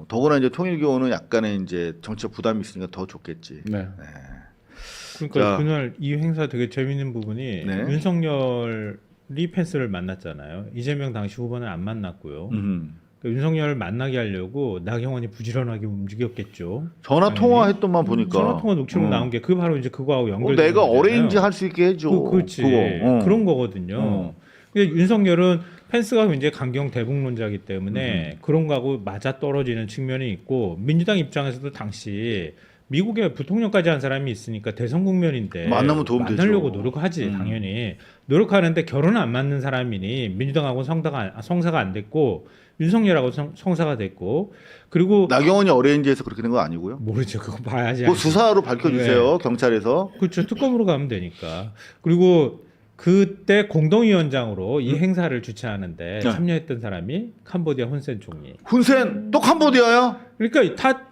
더구나 이제 통일교는 약간의 이제 정치적 부담이 있으니까 더 좋겠지. 네. 그러니까 자. 그날 이 행사 되게 재밌는 부분이 네. 윤석열이 펜스를 만났잖아요. 이재명 당시 후보는 안 만났고요. 그러니까 윤석열을 만나게 하려고 나경원이 부지런하게 움직였겠죠. 전화 통화했던만 보니까. 전화 통화 녹취록 나온 게 그 바로 이제 그거하고 연결. 내가 어레인지 할 수 있게 해줘. 그렇지. 그런 거거든요. 근데 윤석열은 펜스가 굉장히 강경 대북론자이기 때문에 그런 거하고 맞아 떨어지는 측면이 있고 민주당 입장에서도 당시 미국에 부통령까지 한 사람이 있으니까 대선 국면인데 만나면 도움 되죠. 만나려고 노력하지 당연히 노력하는데 결혼 안 맞는 사람이니 민주당하고 성사가 안 됐고 윤석열하고 성사가 됐고 그리고 나경원이 어레인지해서 그렇게 된 건 아니고요. 모르죠. 그거 봐야지. 그 수사로 밝혀주세요. 경찰에서. 그렇죠. 특검으로 가면 되니까. 그리고 그때 공동위원장으로 이 행사를 주최하는데 참여했던 사람이 캄보디아 훈센 총리. 훈센 또 캄보디아야? 그러니까 다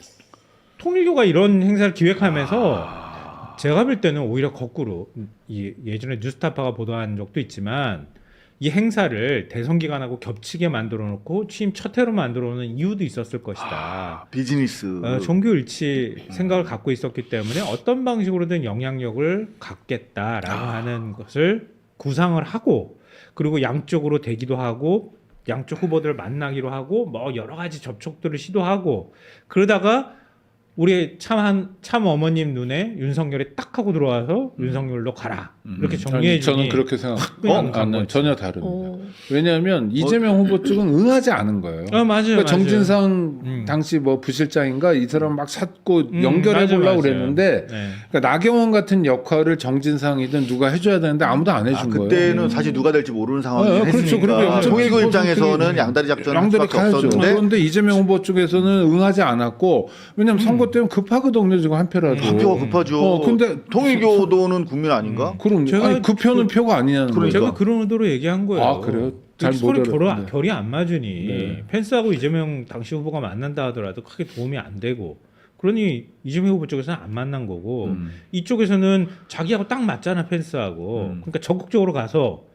통일교가 이런 행사를 기획하면서 제가 볼 때는 오히려 거꾸로 예전에 뉴스타파가 보도한 적도 있지만 이 행사를 대선 기간하고 겹치게 만들어 놓고 취임 첫 해로 만들어 놓은 이유도 있었을 것이다. 비즈니스. 종교 일치 생각을 갖고 있었기 때문에 어떤 방식으로든 영향력을 갖겠다라고 하는 것을 구상을 하고 그리고 양쪽으로 대기도 하고 양쪽 후보들을 만나기로 하고 뭐 여러 가지 접촉들을 시도하고 그러다가 우리 참 어머님 눈에 윤석열이 딱 하고 들어와서 윤석열로 가라 이렇게 정리해 주니 저는 그렇게 생각해요. 전혀 다릅니다. 어. 왜냐하면 이재명 후보 쪽은 응하지 않은 거예요. 맞아요. 그러니까 맞아요. 정진상 당시 뭐 부실장인가 이 사람 막 찾고 연결해 맞아요, 보려고 맞아요. 그랬는데 네. 그러니까 나경원 같은 역할을 정진상이든 누가 해줘야 되는데 아무도 안 해준 거예요. 그때는 사실 누가 될지 모르는 상황이 그렇죠. 했으니까 그리고 통일교 영장 입장에서는 양다리 작전을 할 양들이 수밖에 가야죠. 없었는데 그런데 이재명 후보 쪽에서는 응하지 않았고 왜냐면 선거 때문에 급하거든요 지금 한 표라도. 한 표가 급하죠. 근데 통일교도는 국민 아닌가? 그럼 제가 그 표는 표가 아니냐는 거예요. 제가 그런 의도로 얘기한 거예요. 아, 그래요? 잘 서로 못 알아- 네. 결이 안 맞으니 네. 펜스하고 이재명 당시 후보가 만난다 하더라도 크게 도움이 안 되고 그러니 이재명 후보 쪽에서는 안 만난 거고 이쪽에서는 자기하고 딱 맞잖아 펜스하고 그러니까 적극적으로 가서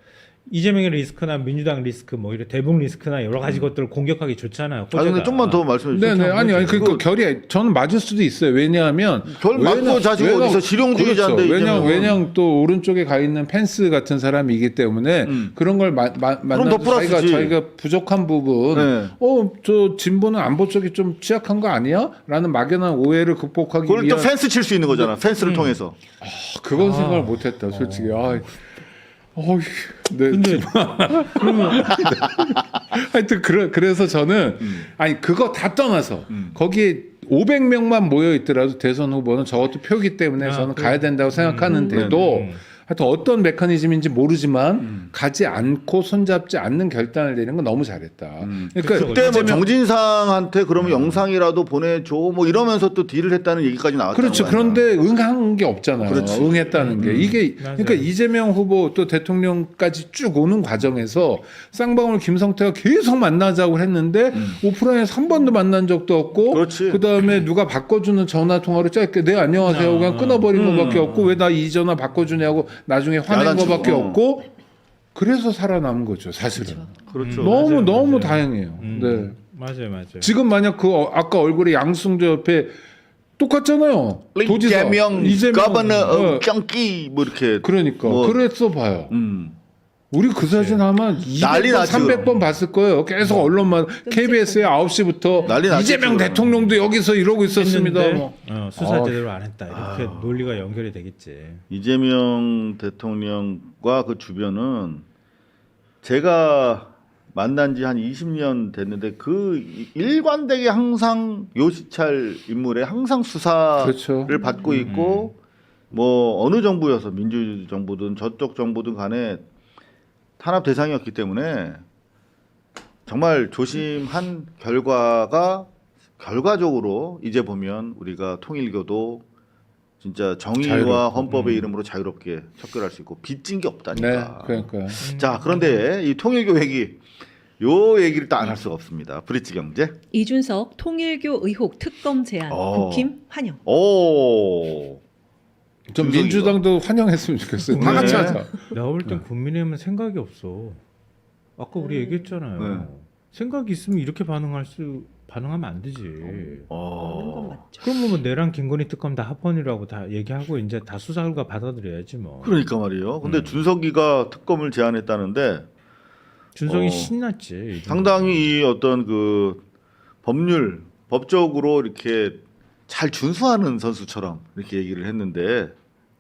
이재명의 리스크나 민주당 리스크 뭐 이런 대북 리스크나 여러 가지 것들을 공격하기 좋잖아요. 아 근데 호재가. 좀만 더 말씀해 주세요. 네네 아니 그 결이 저는 맞을 수도 있어요. 왜냐하면 결 맞고 자시고 어디서 실용주의자인데 그렇죠. 이제는 왜냐면 또 오른쪽에 가 있는 펜스 같은 사람이기 때문에 그런 걸 만나서 더 플러스지. 자기가 부족한 부분 네. 저 진보는 안보 쪽이 좀 취약한 거 아니야? 라는 막연한 오해를 극복하기 그걸 또 위한 펜스 칠 수 있는 거잖아. 펜스를 통해서. 그건 생각을 못했다 솔직히. 네. 근데 그러면 하여튼 그래서 저는 아니 그거 다 떠나서 거기에 500명만 모여 있더라도 대선 후보는 저것도 표기 때문에 저는 가야 된다고 생각하는데도 하여튼 어떤 메커니즘인지 모르지만 가지 않고 손잡지 않는 결단을 내리는 건 너무 잘했다. 그러니까 그쵸, 그때 뭐 정진상한테 그러면 영상이라도 보내줘 뭐 이러면서 또 딜을 했다는 얘기까지 나왔잖아요. 그렇죠. 그런데 응한 게 없잖아요. 그렇지. 응했다는 게 이게 맞아요. 그러니까 이재명 후보 또 대통령까지 쭉 오는 과정에서 쌍방울 김성태가 계속 만나자고 했는데 오프라인에서 한 번도 만난 적도 없고 그렇지. 그다음에 누가 바꿔주는 전화 통화로 짧게 네 안녕하세요 그냥 끊어버린 거밖에 없고 왜 나 이 전화 바꿔주냐고 나중에 화낸 야단치고. 거밖에 없고 그래서 살아남은 거죠 사실은. 그렇죠. 너무 다행이에요. 네. 맞아요. 지금 만약 아까 얼굴에 양승조 옆에 똑같잖아요. 도지사 이재명 거버너 경기 뭐 이렇게 그러니까 뭐, 그랬어 봐요. 우리 그 사진 아마 난리 200번, 나지, 300번 봤을 거예요. 계속 언론만 KBS에 9시부터 난리 나지, 이재명 지금. 대통령도 여기서 이러고 있었습니다. 했는데, 뭐. 수사 아. 제대로 안 했다 이렇게 논리가 연결이 되겠지. 이재명 대통령과 그 주변은 제가 만난 지 한 20년 됐는데 그 일관되게 항상 요시찰 인물에 항상 수사를 그렇죠. 받고 있고 뭐 어느 정부여서 민주정부든 저쪽 정부든 간에 탄압 대상이었기 때문에 정말 조심한 결과가 결과적으로 이제 보면 우리가 통일교도 진짜 정의와 자유롭고. 헌법의 이름으로 자유롭게 척결할 수 있고 빚진 게 네, 없다니까. 그러니까요. 자 그런데 이 통일교 얘기 요 얘기를 또 안 할 수가 없습니다. 브릿지 경제. 이준석 통일교 의혹 특검 제안 국힘 환영. 오. 좀 준석이가. 민주당도 환영했으면 좋겠어요. 다 같이 네. 하자. 내가 볼 땐 국민의힘은 생각이 없어. 아까 우리 얘기했잖아요. 네. 생각이 있으면 이렇게 반응하면 안 되지. 맞는 건 맞죠. 그럼 뭐 내랑 김건희 특검 다 합헌이라고 다 얘기하고 이제 다 수사 결과 받아들여야지 뭐. 그러니까 말이에요. 근데 준석이가 특검을 제안했다는데 준석이 신났지. 상당히 이 어떤 그 법적으로 이렇게 잘 준수하는 선수처럼 이렇게 얘기를 했는데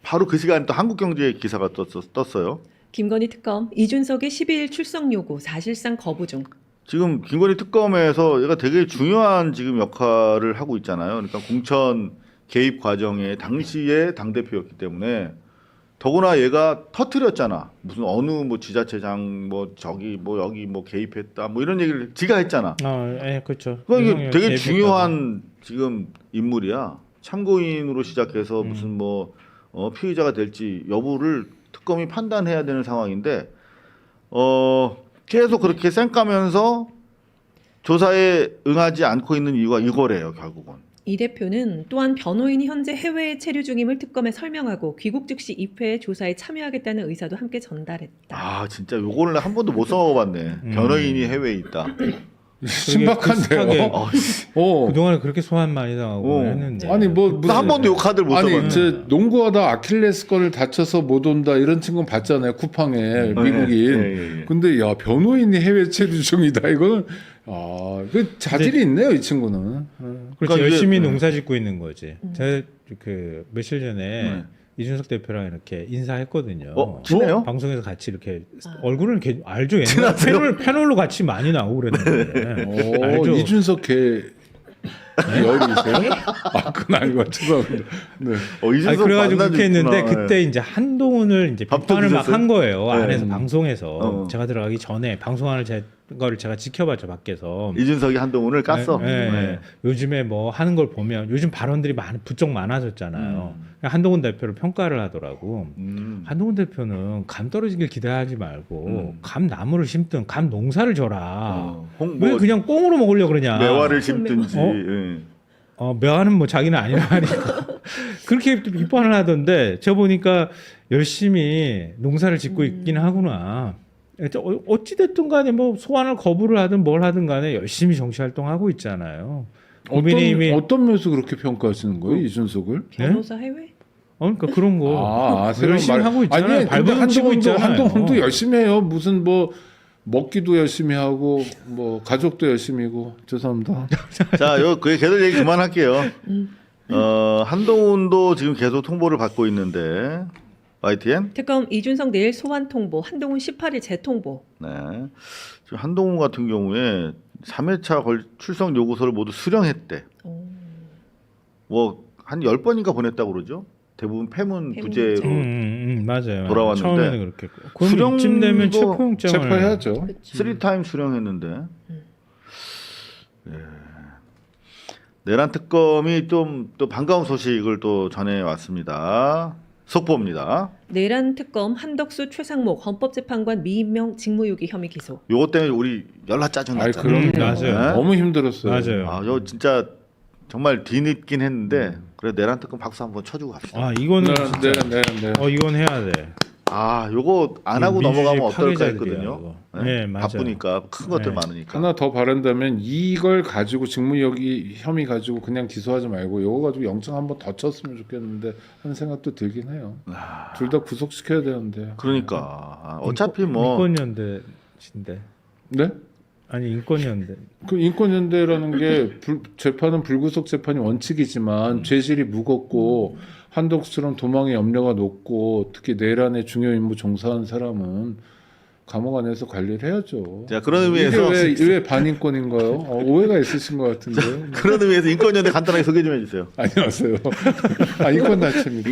바로 그 시간에 또 한국경제 기사가 떴어요. 김건희 특검 이준석의 12일 출석 요구 사실상 거부 중. 지금 김건희 특검에서 얘가 되게 중요한 지금 역할을 하고 있잖아요. 그러니까 공천 개입 과정에 당시에 당 대표였기 때문에 더구나 얘가 터트렸잖아. 무슨 어느 뭐 지자체장 뭐 저기 뭐 여기 뭐 개입했다 뭐 이런 얘기를 지가 했잖아. 그렇죠. 그러니까 이게 되게 중요한 지금 인물이야. 참고인으로 시작해서 무슨 뭐 피의자가 될지 여부를 특검이 판단해야 되는 상황인데 계속 그렇게 쌩까면서 조사에 응하지 않고 있는 이유가 이거래요, 결국은. 이 대표는 또한 변호인이 현재 해외에 체류 중임을 특검에 설명하고 귀국 즉시 입회해 조사에 참여하겠다는 의사도 함께 전달했다. 아, 진짜 요거를 한 번도 못 써먹어봤네. 변호인이 해외에 있다. 신박한데요. 비슷하게 그동안에 그렇게 소환 많이 당하고 했는데. 아니 뭐 나 한 번도 요 카드를 못 아니 써봤네. 저 농구하다 아킬레스건을 다쳐서 못 온다 이런 친구는 봤잖아요. 쿠팡에 미국인. 예. 근데 야 변호인이 해외 체류 중이다. 이거는 그 자질이 있네요. 이 친구는. 그렇죠. 그러니까 이게- 열심히 농사 짓고 있는 거지. 제가 그 며칠 전에 네. 이준석 대표랑 이렇게 인사했거든요. 친해요? 방송에서 같이 이렇게 얼굴은 이렇게 알죠. 옛날에 패널로 같이 많이 나오고 그랬는데. 알죠. 이준석 개 열이세요? 그건 아니고 죄송합니다. 네. 이준석 그래가지고 만난 그렇게 적 있구나. 했는데 그때 이제 한동훈을 이제 밥도 비판을 막 드셨어요? 한 거예요. 네. 안에서 방송에서 제가 들어가기 전에 방송하는 거를 제가 지켜봤죠 밖에서. 이준석이 한동훈을 깠어. 네, 네. 요즘에 뭐 하는 걸 보면 요즘 발언들이 부쩍 많아졌잖아요. 한동훈 대표를 평가를 하더라고. 한동훈 대표는 감 떨어지길 기대하지 말고 감 나무를 심든 감 농사를 져라. 왜 그냥 꽁으로 먹으려 그러냐. 매화를 심든지. 어? 예. 매화는 뭐 자기는 아니라니까 그렇게 비판을 하던데 제가 보니까 열심히 농사를 짓고 있긴 하구나. 어찌 됐든 간에 뭐 소환을 거부를 하든 뭘 하든 간에 열심히 정치 활동하고 있잖아요. 국민의힘이 어떤 면에서 그렇게 평가하시는 거예요, 이준석을? 변호사 해외? 그러니까 그런 거 열심히 하고 있잖아요. 아니, 발버둥 치고 있잖아요. 한동훈도 열심히 해요. 무슨 뭐 먹기도 열심히 하고 뭐 가족도 열심히고 죄송합니다. 자, 걔들 얘기 그만할게요. 한동훈도 지금 계속 통보를 받고 있는데 YTN. 특검 이준석 내일 소환 통보, 한동훈 18일 재통보. 네. 지금 한동훈 같은 경우에 3회차 출석 요구서를 모두 수령했대. 뭐 한 10번인가 보냈다고 그러죠. 대부분 패문 부재로 맞아요. 돌아왔는데 처음에는 그렇게. 그럼 이쯤 되면 체포영장을 체포해야죠. 3타임 수령했는데. 예. 내란 특검이 좀 또 반가운 소식을 또 전해 왔습니다. 속보입니다. 내란 특검 한덕수 최상목 헌법재판관 미임명 직무유기 혐의 기소. 요것 때문에 우리 연락 짜증났잖아요. 그럼요. 맞아요. 너무 힘들었어요. 맞아요. 저 진짜 정말 뒤늦긴 했는데 그래 내란 특검 박수 한번 쳐주고 갑시다. 이거는 네. 이건 해야 돼. 요거 안 하고 민주주의 넘어가면 어떨까 파괴자들이야, 했거든요. 이거. 네, 맞아요. 바쁘니까 큰 것들 네. 많으니까. 하나 더 바란다면 이걸 가지고 직무유기 혐의 가지고 그냥 기소하지 말고 이거 가지고 영장 한번 더 쳤으면 좋겠는데 하는 생각도 들긴 해요. 둘 다 구속시켜야 되는데. 그러니까 어차피 뭐 인권연대인데. 네? 아니 인권연대. 그 인권연대라는 게 재판은 불구속 재판이 원칙이지만 죄질이 무겁고 한덕수처럼 도망의 염려가 높고 특히 내란의 중요 임무 종사한 사람은 감옥 안에서 관리를 해야죠. 자, 그런 의미에서 이게 왜 반인권인가요? 오해가 있으신 것 같은데요. 그런 의미에서 인권연대 간단하게 소개 좀 해주세요. 안녕하세요. 인권 단체입니다.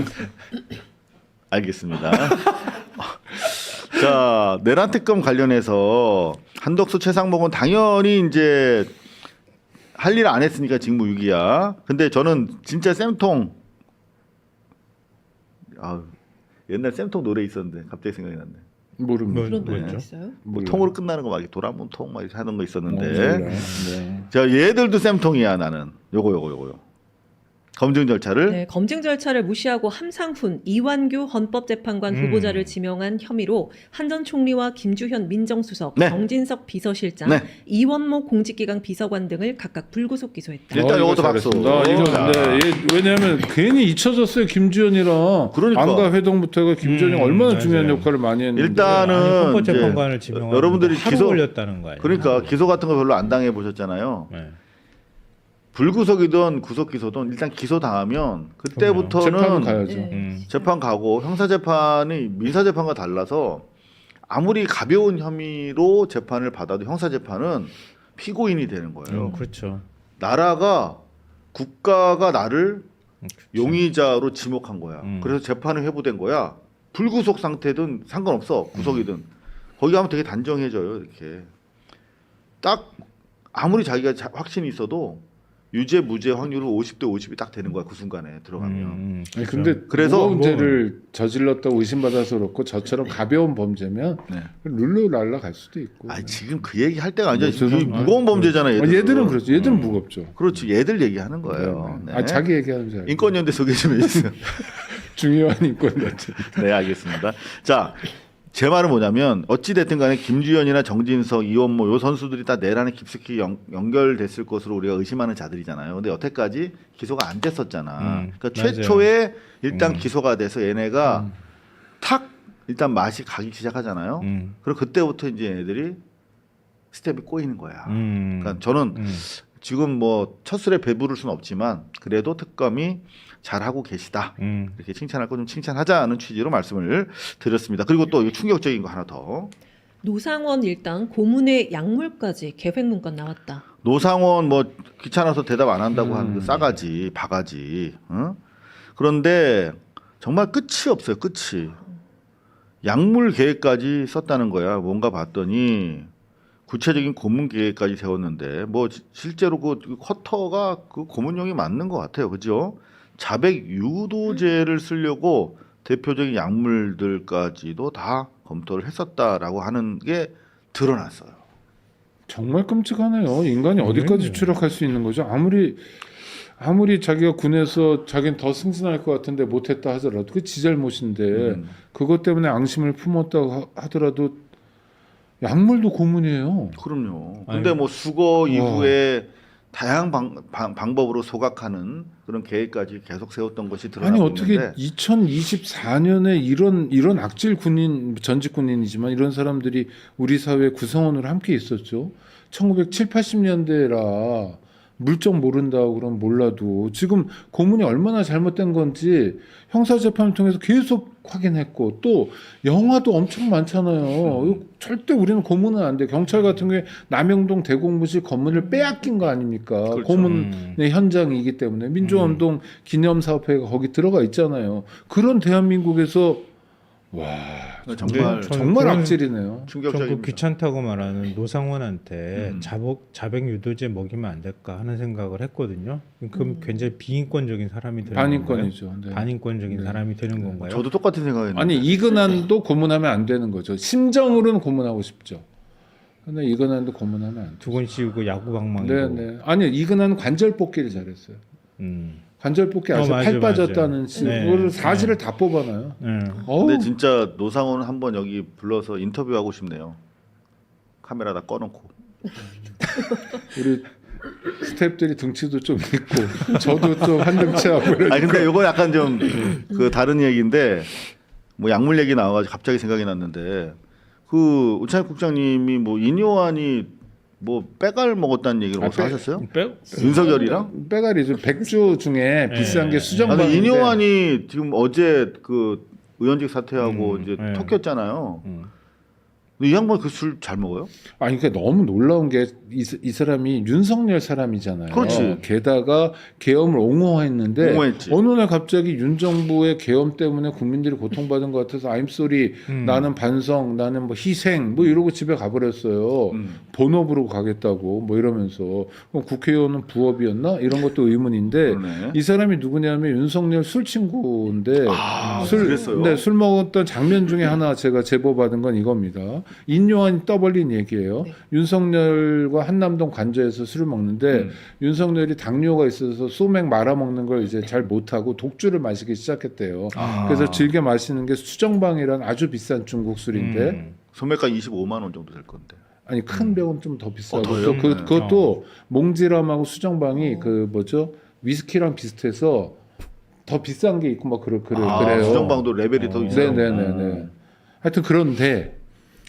알겠습니다. 자, 내란 특검 관련해서 한덕수 최상목은 당연히 이제 할 일 안 했으니까 직무유기야. 근데 저는 진짜 쌤통 옛날 쌤통 노래 있었는데 갑자기 생각이 났네. 모릅니다. 그런 뭐였죠? 노래가 있어요? 뭐 통으로 끝나는 거 막 도라문 통막 이렇게 하는 거 있었는데. 네. 자, 얘들도 쌤통이야 나는. 요거요. 검증 절차를 네, 검증 절차를 무시하고 함상훈, 이완규 헌법재판관 후보자를 지명한 혐의로 한 전 총리와 김주현 민정수석, 네. 정진석 비서실장, 네. 이원목 공직기강 비서관 등을 각각 불구속 기소했다. 일단 이거 요것도 박수. 잘했습니다. 이거 근데 왜냐하면 괜히 잊혀졌어요 김주현이랑 그러니까. 안가 회동부터 해서 김주현이 얼마나 중요한 맞아요. 역할을 많이 했는데 일단은 헌법재판관을 이제 지명하고 여러분들이 하루 기소- 걸렸다는 거 아니에요? 그러니까 기소 같은 거 별로 안 당해 보셨잖아요. 네. 불구속이든 구속 기소든 일단 기소 당하면 재판 그때부터는 가야죠. 네. 재판 가고 형사 재판이 민사 재판과 달라서 아무리 가벼운 혐의로 재판을 받아도 형사 재판은 피고인이 되는 거예요. 그렇죠. 나라가 국가가 나를 그렇죠. 용의자로 지목한 거야. 음. 그래서 재판이 회부된 거야. 불구속 상태든 상관없어. 구속이든. 거기 가면 되게 단정해져요. 이렇게. 딱 아무리 자기가 확신이 있어도 유죄 무죄 확률은 50대 50이 딱 되는 거야. 그 순간에 들어가면. 아니, 근데 그래서 무거운 죄를 저질렀다고 의심받아서 그렇고 저처럼 가벼운 범죄면 네. 룰루 랄라 갈 수도 있고. 아니 지금 그 얘기 할 때가 아니죠. 네, 지금 죄송합니다. 무거운 범죄잖아. 얘들은. 얘들은 그렇죠. 얘들은 무겁죠. 그렇지. 얘들 얘기하는 거예요. 네. 자기 얘기하는 줄 알고. 인권연대 소개 좀 해주세요. 중요한 인권 단체. 네, 알겠습니다. 자, 제 말은 뭐냐면 어찌 됐든 간에 김주현이나 정진석, 이원모 요 선수들이 다 내란에 깊숙이 연결됐을 것으로 우리가 의심하는 자들이잖아요. 근데 여태까지 기소가 안 됐었잖아. 그러니까 맞아요. 최초에 일단 기소가 돼서 얘네가 탁 일단 맛이 가기 시작하잖아요. 그리고 그때부터 이제 얘네들이 스텝이 꼬이는 거야. 그러니까 저는 지금 뭐 첫술에 배부를 수는 없지만 그래도 특검이 잘하고 계시다. 이렇게 칭찬할 거 좀 칭찬하자는 취지로 말씀을 드렸습니다. 그리고 또 충격적인 거 하나 더. 노상원 일당 고문의 약물까지 계획문건 나왔다. 노상원 뭐 귀찮아서 대답 안 한다고 하는 그 싸가지, 바가지. 응? 그런데 정말 끝이 없어요. 끝이. 약물 계획까지 썼다는 거야. 뭔가 봤더니 구체적인 고문 계획까지 세웠는데 뭐 실제로 그 커터가 그 고문용이 맞는 것 같아요. 그죠? 자백 유도제를 쓰려고 대표적인 약물들까지도 다 검토를 했었다라고 하는 게 드러났어요. 정말 끔찍하네요. 인간이 어디까지 추락할 수 있는 거죠? 아무리 자기가 군에서 자기는 더 승진할 것 같은데 못했다 하더라도 그 지 잘못인데 그것 때문에 앙심을 품었다고 하더라도 약물도 고문이에요. 그럼요. 근데 뭐 수거 이후에 다양한 방법으로 소각하는 그런 계획까지 계속 세웠던 것이 드러나고 아니 어떻게 있는데 2024년에 이런 악질 군인 전직 군인이지만 이런 사람들이 우리 사회 구성원으로 함께 있었죠. 1970, 80년대라 물정 모른다고 그럼 몰라도 지금 고문이 얼마나 잘못된 건지 형사재판을 통해서 계속 확인했고 또 영화도 엄청 많잖아요. 이거 절대 우리는 고문은 안 돼. 경찰 같은 경우에 남영동 대공무실 건물을 빼앗긴 거 아닙니까? 그렇죠. 고문의 현장이기 때문에 민주화운동 기념사업회가 거기 들어가 있잖아요. 그런 대한민국에서 와 정말 정말 악질이네요. 좀 충격적입니다. 귀찮다고 말하는 노상원한테 자백 유도제 먹이면 안 될까 하는 생각을 했거든요. 그럼 굉장히 비인권적인 사람이 되는 건가요? 반인권이죠. 네. 반인권적인 사람이 되는 건가요? 저도 똑같은 생각했는데 아니 이근한도 고문하면 안 되는 거죠. 심정으로는 고문하고 싶죠. 근데 이근한도 고문하면 안 돼. 두건 씌우고 야구 방망이로. 네네. 아니 이근한 관절 뽑기를 잘했어요. 관절 뽑기 아시죠? 맞아, 팔 빠졌다는 맞아. 식으로 네, 사지를 다 뽑아놔요. 어우, 근데 진짜 노상원 한번 여기 불러서 인터뷰하고 싶네요. 카메라 다 꺼놓고. 우리 스태프들이 등치도 좀 있고 저도 좀 한 등치 하고 그러니까. 아니 근데 이거 약간 좀 그 다른 얘기인데 뭐 약물 얘기 나와가지고 갑자기 생각이 났는데 그 우찬익 국장님이 뭐 인효환이 뭐 빼갈 먹었다는 얘기를 어디서 하셨어요? 윤석열이랑? 빼가리죠. 백주 중에 비싼 게 아니 수정방인데 인효환이 지금 어제 그 의원직 사퇴하고 이제 네. 턱혔잖아요. 근데 이 양반 그 술 잘 먹어요? 아니 그러니까 너무 놀라운 게 이 사람이 윤석열 사람이잖아요. 그렇지. 게다가 계엄을 옹호했는데 옹호했지. 어느 날 갑자기 윤 정부의 계엄 때문에 국민들이 고통받은 것 같아서 I'm sorry, 나는 반성, 나는 뭐 희생 뭐 이러고 집에 가버렸어요. 본업으로 가겠다고 뭐 이러면서 그럼 국회의원은 부업이었나 이런 것도 의문인데 그러네. 이 사람이 누구냐면 윤석열 술 친구인데 그랬어요? 네, 술 먹었던 장면 중에 하나 제가 제보받은 건 이겁니다. 인요한이 떠벌린 얘기예요. 네. 윤석열과 한남동 관저에서 술을 먹는데 윤석열이 당뇨가 있어서 소맥 말아 먹는 걸 이제 잘 못하고 독주를 마시기 시작했대요. 그래서 즐겨 마시는 게 수정방이라는 아주 비싼 중국 술인데 소매가 25만 원 정도 될 건데. 아니 큰 병은 좀 더 비싸고 더요? 또 그것도 몽지람하고 수정방이 그 뭐죠 위스키랑 비슷해서 더 비싼 게 있고 막 그래요. 수정방도 레벨이 더 있어요. 네네네네. 하여튼 그런데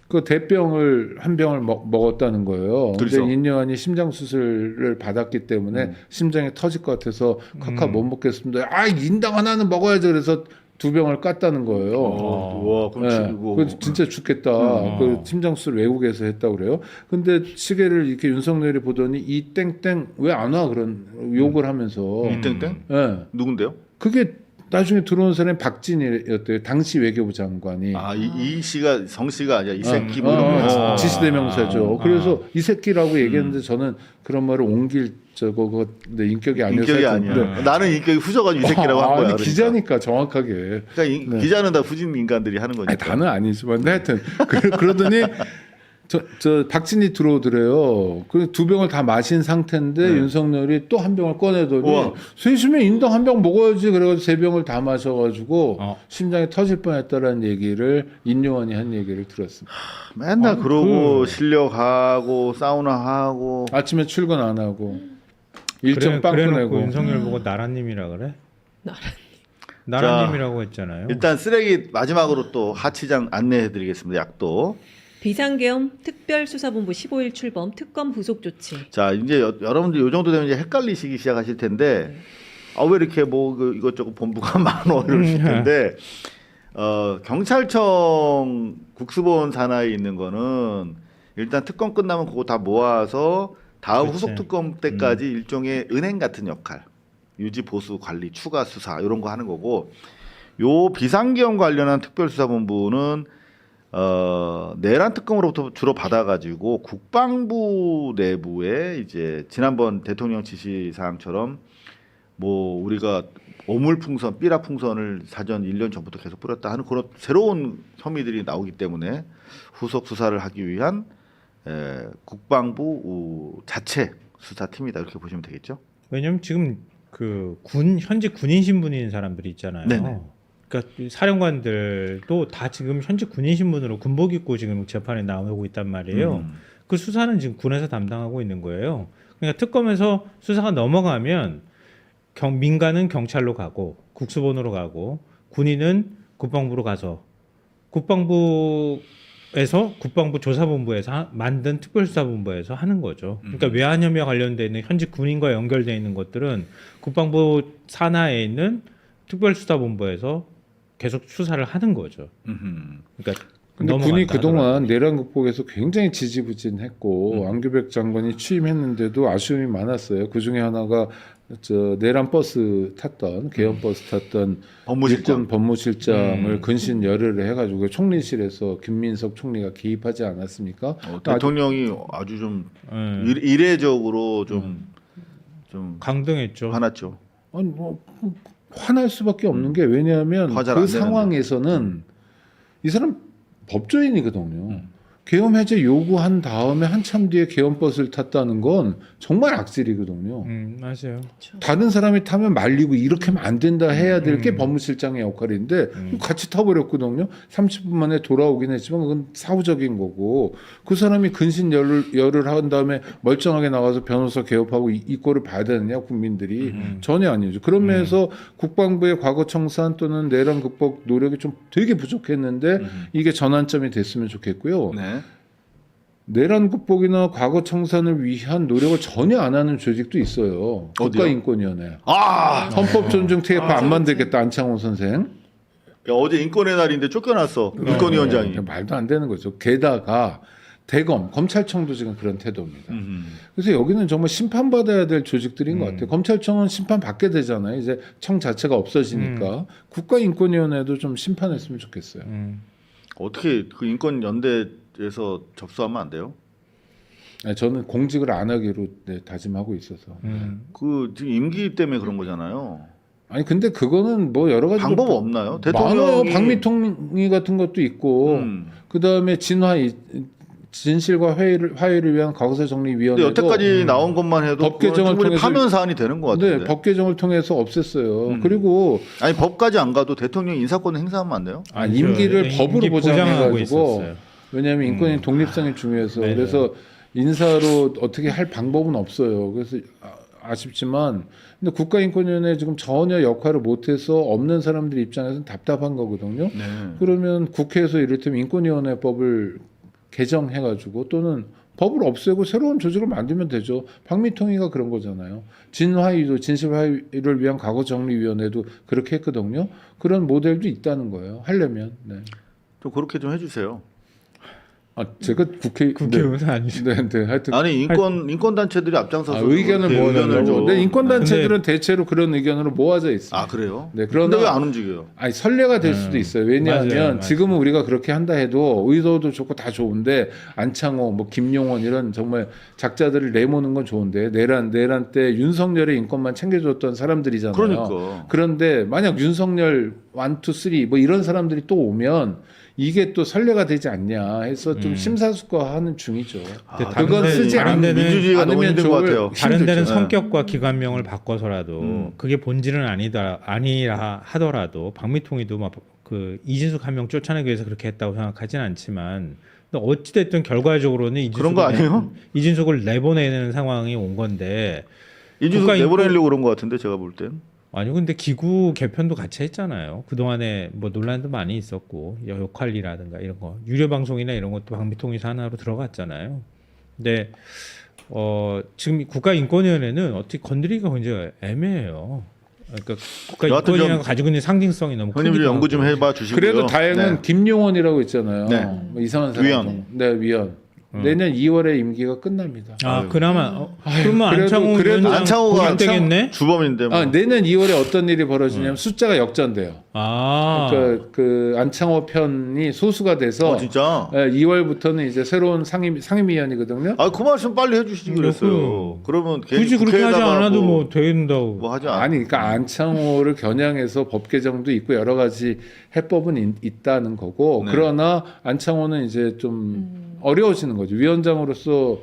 그 대병을 한 병을 먹었다는 거예요. 근데 그래서? 인여한이 심장 수술을 받았기 때문에 심장이 터질 것 같아서 카카 못 먹겠습니다. 아 인당 하나는 먹어야죠. 그래서 두 병을 깠다는 거예요. 와, 그럼 네. 이거 그 진짜 죽겠다. 그 심장 수술 외국에서 했다고 그래요. 근데 시계를 이렇게 윤석열이 보더니 이 땡땡 왜 안 와 그런 욕을 하면서. 이땡땡? 네. 누군데요? 그게 나중에 들어온 사람이 박진희였대요. 당시 외교부 장관이. 이 씨가 성 씨가 아니라 이 새끼 뭐 이런 거. 지시대명사죠. 그래서 이 새끼라고 얘기했는데 저는 그런 말을 옮길 저거 근데 인격이 아니어서 인격이 하여튼 아니야. 나는 인격이 후져가지고 이 새끼라고 한 거야. 아니, 그러니까. 기자니까 정확하게. 그러니까 기자는 다 후진 인간들이 하는 거니까. 아니, 다는 아니지만 근데 하여튼 그러더니 저 박진희 들어오더래요. 그 두 병을 다 마신 상태인데 네. 윤석열이 또 한 병을 꺼내더니 우와. 셋이면 인당 한 병 먹어야지. 그래가지고 세 병을 다 마셔가지고 심장이 터질 뻔했다라는 얘기를 인요원이 한 얘기를 들었습니다. 맨날 그러고 실력하고 사우나 하고 아침에 출근 안 하고 일정 빵 그래놓고 꺼내고. 윤석열 보고 나라님이라 그래? 나라님이라고 했잖아요. 일단 쓰레기 마지막으로 또 하치장 안내해드리겠습니다. 약도. 비상계엄 특별수사본부 15일 출범 특검 후속 조치. 자 이제 여러분들 요 정도 되면 이제 헷갈리시기 시작하실 텐데 아 왜 이렇게 뭐 그 이것저것 본부가 많어 이러실 텐데 경찰청 국수본 산하에 있는 거는 일단 특검 끝나면 그거 다 모아서 다음 그치. 후속 특검 때까지 일종의 은행 같은 역할 유지 보수 관리 추가 수사 이런 거 하는 거고 요 비상계엄 관련한 특별수사본부는 내란 특검으로부터 주로 받아가지고 국방부 내부에 이제 지난번 대통령 지시 사항처럼 뭐 우리가 오물풍선, 삐라풍선을 사전 1년 전부터 계속 뿌렸다 하는 그런 새로운 혐의들이 나오기 때문에 후속 수사를 하기 위한 국방부 자체 수사팀이다 이렇게 보시면 되겠죠. 왜냐면 지금 그 현직 군인 신분인 사람들이 있잖아요. 네네. 그러니까 사령관들도 다 지금 현직 군인 신분으로 군복 입고 지금 재판에 나오고 있단 말이에요. 그 수사는 지금 군에서 담당하고 있는 거예요. 그러니까 특검에서 수사가 넘어가면 민간은 경찰로 가고 국수본으로 가고 군인은 국방부로 가서 국방부 조사본부에서 만든 특별수사본부에서 하는 거죠. 그러니까 외환 혐의와 관련돼 있는 현직 군인과 연결돼 있는 것들은 국방부 산하에 있는 특별수사본부에서 계속 수사를 하는 거죠. 그러니까 근데 군이 넘어간다 그동안 하더라고요. 내란 극복에서 굉장히 지지부진했고 안규백 장관이 취임했는데도 아쉬움이 많았어요. 그 중에 하나가 저 내란 버스 탔던 계엄 버스 탔던 법무실장. 육군 법무실장을 근신 열의를 해가지고 총리실에서 김민석 총리가 개입하지 않았습니까? 대통령이 아주 좀 예, 이례적으로 좀 강등했죠. 화났죠. 아니 뭐 화날 수밖에 없는 게 왜냐하면 화잘 그 안 되는데. 상황에서는 이 사람 법조인이거든요. 계엄 해제 요구한 다음에 한참 뒤에 계엄 버스를 탔다는 건 정말 악질이거든요. 맞아요. 다른 사람이 타면 말리고 이렇게 하면 안 된다 해야 될 게 법무실장의 역할인데 같이 타버렸거든요. 30분 만에 돌아오긴 했지만 그건 사후적인 거고 그 사람이 근신 열을 한 다음에 멀쩡하게 나가서 변호사 개업하고 이 꼴을 봐야 되느냐 국민들이 전혀 아니죠. 그런 면에서 국방부의 과거 청산 또는 내란 극복 노력이 좀 되게 부족했는데 이게 전환점이 됐으면 좋겠고요. 네. 내란 극복이나 과거 청산을 위한 노력을 전혀 안 하는 조직도 있어요. 어디요? 국가인권위원회. 아 헌법 존중 TF 안 만들겠다 안창호 선생. 야, 어제 인권의 날인데 쫓겨났어 인권위원장이. 말도 안 되는 거죠. 게다가 대검, 검찰청도 지금 그런 태도입니다. 그래서 여기는 정말 심판받아야 될 조직들인 것 같아요. 검찰청은 심판받게 되잖아요. 이제 청 자체가 없어지니까 국가인권위원회도 좀 심판했으면 좋겠어요. 어떻게 그 인권연대에서 접수하면 안 돼요? 아니, 저는 공직을 안 하기로 다짐하고 있어서. 그 지금 임기 때문에 그런 거잖아요. 아니 근데 그거는 뭐 여러 가지 방법 없나요? 많아요. 대통령이 방미통리 같은 것도 있고 그 다음에 진실과 화해를 위한 과거사정리위원회도 근데 여태까지 나온 것만 해도 법 개정을 충분히 통해서 파면 사안이 되는 것 같은데. 네, 법 개정을 통해서 없앴어요. 그리고 아니 법까지 안 가도 대통령 인사권 행사하면 안 돼요? 임기를 법으로 보장하고 보장해가지고 있었어요. 왜냐하면 인권의 독립성이 중요해서 네. 그래서 인사로 어떻게 할 방법은 없어요. 그래서 아쉽지만 근데 국가인권위원회 지금 전혀 역할을 못해서 없는 사람들 입장에서는 답답한 거거든요. 네. 그러면 국회에서 이를테면 인권위원회법을 개정해가지고 또는 법을 없애고 새로운 조직을 만들면 되죠. 방미통위가 그런 거잖아요. 진화위도 진실화해를 위한 과거정리위원회도 그렇게 했거든요. 그런 모델도 있다는 거예요. 하려면. 네. 좀 그렇게 좀 해주세요. 제가 국회의원 아니죠. 네, 하여튼 아니 인권 단체들이 앞장서서 의견을 그렇게 모아달라고. 줘. 근데 인권 단체들은 대체로 그런 의견으로 모아져 있어요. 아 그래요? 네, 그런데 그러나 왜 안 움직여요? 아니 선례가 될 수도 있어요. 왜냐하면 맞아요. 지금은 우리가 그렇게 한다 해도 의도도 좋고 다 좋은데 안창호, 뭐 김용원 이런 정말 작자들을 내모는 건 좋은데 내란 때 윤석열의 인권만 챙겨줬던 사람들이잖아요. 그러니까. 그런데 만약 윤석열 1, 2, 3 뭐 이런 사람들이 또 오면 이게 또 선례가 되지 않냐 해서 좀 음. 심사숙고하는 중이죠. 근데 다른 그건 데- 쓰지 다른 데는 민주주의가 너무 않으면 힘든 것 좋을- 같아요. 다른 데는 힘들죠. 성격과 기관명을 바꿔서라도 음. 그게 본질은 아니라 하더라도 박미통이도 막 그 이진숙 한 명 쫓아내기 위해서 그렇게 했다고 생각하진 않지만 근데 어찌 됐든 결과적으로는 그런 거 아니에요? 이진숙을 내보내는 상황이 온 건데 이준석 국가 내보내려고 그런 것 같은데 제가 볼 땐. 아니 근데 기구 개편도 같이 했잖아요. 그동안에 뭐 논란도 많이 있었고 역할이라든가 이런 거 유료 방송이나 이런 것도 박미통이 산하로 들어갔잖아요. 근데 지금 국가인권위원회는 어떻게 건드리기가 굉장히 애매해요. 그러니까 여하튼 국가인권위원회가 좀 가지고 있는 상징성이 너무 형님 좀 크기도 연구 좀 하고. 해봐 주시고요. 그래도 다행은 네. 김용원이라고 있잖아요. 네. 뭐 이상한 사람. 위원. 네, 위원. 내년 2월에 임기가 끝납니다. 아 그나마 그러면 그래도- 안창호 그래도 위원장 안창호가 되겠네. 주범인데 뭐. 내년 2월에 어떤 일이 벌어지냐면 숫자가 역전돼요. 아 그러니까 그 안창호 편이 소수가 돼서 진짜. 2월부터는 이제 새로운 상임위원이거든요. 아 그 말씀 빨리 해주시지 그랬어요. 그러면 괜히 굳이 그렇게 하지 국회에다가 않아도 뭐 된다고. 뭐 하지 않. 아니, 그러니까 안창호를 겨냥해서 법 개정도 있고 여러 가지 해법은 있다는 거고, 네. 그러나 안창호는 이제 좀 어려워지는 거죠. 위원장으로서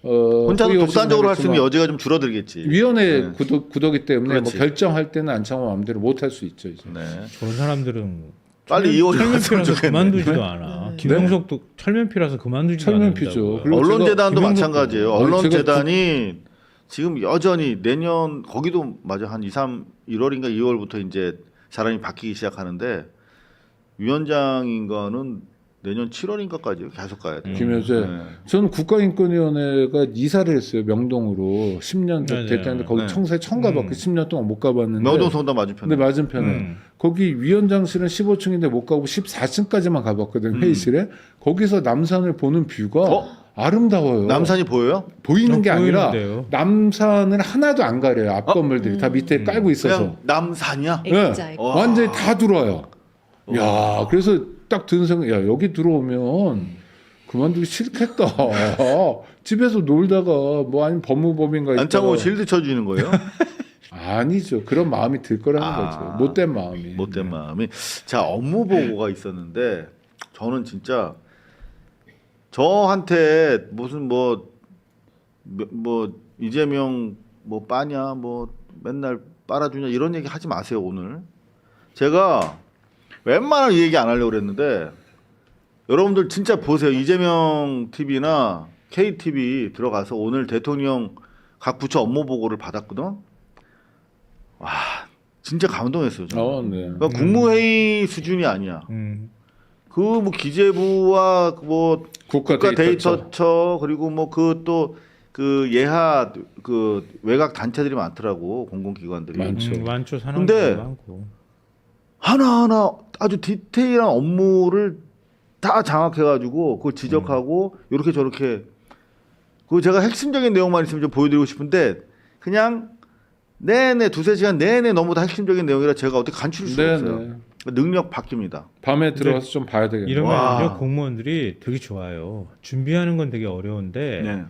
혼자서 후위 독단적으로 할 수 있는 하겠지만 여지가 좀 줄어들겠지. 위원회 네. 구도기 때문에 뭐 그렇지. 결정할 때는 안창호 마음대로 못 할 수 있죠. 이제. 네. 저런 사람들은 빨리 이혼을 했으면 철면피라서 좋겠네. 그만두지도 않아. 김용석도 철면피라서 그만두지도 철면피죠. 않는다고요. 그리고 언론재단도 제가 마찬가지예요. 아니, 언론재단이 지금 여전히 내년 거기도 맞아 한 1월인가 2월부터 이제 사람이 바뀌기 시작하는데 위원장인 거는 내년 7월인가까지 계속 가야 돼요. 김효재. 네. 저는 국가인권위원회가 이사를 했어요. 명동으로 10년 네, 됐다는데 거기 네. 청사에 처음 가봤고 10년 동안 못 가봤는데. 명동 성당 맞은편에. 근데 맞은편에 거기 위원장실은 15층인데 못 가고 14층까지만 가봤거든요. 회의실에. 거기서 남산을 보는 뷰가 아름다워요. 남산이 보여요? 보이는 게 아니라 보이는데요. 남산을 하나도 안 가려요. 앞 건물들이 다 밑에 깔고 있어서. 그냥 남산이야? 액자. 네, 완전히 다 들어와요. 야, 그래서 딱 드는 생각, 야, 여기 들어오면 그만두기 싫겠다. 집에서 놀다가 뭐 아니면 법무법인가 안창호 있다가. 실드 쳐주는 거예요? 아니죠. 그런 마음이 들 거라는 거죠. 못된 마음이. 못된 마음이. 자, 업무 보고가 있었는데 저는 진짜 저한테 무슨 뭐 이재명 뭐 빠냐 뭐 맨날 빨아주냐 이런 얘기 하지 마세요. 오늘 제가 웬만하면 이 얘기 안 하려고 그랬는데 여러분들 진짜 보세요. 이재명 TV나 KTV 들어가서 오늘 대통령 각 부처 업무 보고를 받았거든. 와 진짜 감동했어요. 저는. 네. 그러니까 국무회의 수준이 아니야. 그 뭐 기재부와 뭐 국가 국가데이터처 그리고 뭐 그 또 그 예하 그 외곽 단체들이 많더라고 공공기관들이. 많죠. 완초 근데 산업도 많고. 하나하나 아주 디테일한 업무를 다 장악해가지고 그걸 지적하고 이렇게 저렇게 그 제가 핵심적인 내용만 있으면 좀 보여드리고 싶은데 그냥 내내 두세 시간 내내 너무 다 핵심적인 내용이라 제가 어떻게 간추릴 수가 없어요. 능력 바뀝니다. 밤에 들어가서 좀 봐야 되겠네요. 이러면 공무원들이 되게 좋아요. 준비하는 건 되게 어려운데 네.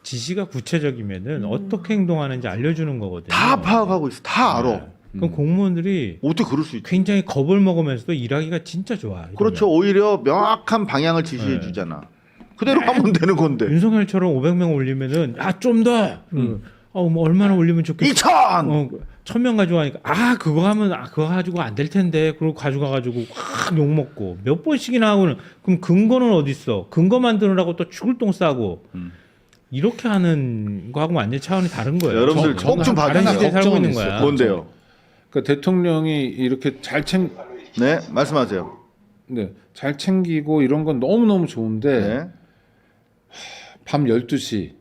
지시가 구체적이면은 어떻게 행동하는지 알려주는 거거든요. 다 파악하고 있어. 다 알아. 네. 그럼 공무원들이 어떻게 그럴 수 있지? 굉장히 겁을 먹으면서도 일하기가 진짜 좋아. 이러면. 그렇죠. 오히려 명확한 방향을 지시해 주잖아. 그대로 하면 되는 건데. 윤석열처럼 500명 올리면은 좀 더. 뭐 얼마나 올리면 좋겠어. 2,000! 1,000명 가져가니까 그거 하면 그거 가지고 안 될 텐데 그러고 가져가가지고 확 욕먹고 몇 번씩이나 하고는 그럼 근거는 어디 있어? 근거 만드느라고 또 죽을 똥 싸고 이렇게 하는 거하고 완전 차원이 다른 거예요. 여러분들 저는 꼭 좀 다른 봐주세요. 시대에 살고 걱정은 있는 있어요. 거야. 뭔데요? 그러니까 대통령이 이렇게 네, 말씀하세요. 잘 챙기고 이런 건 너무너무 좋은데 네. 밤 12시,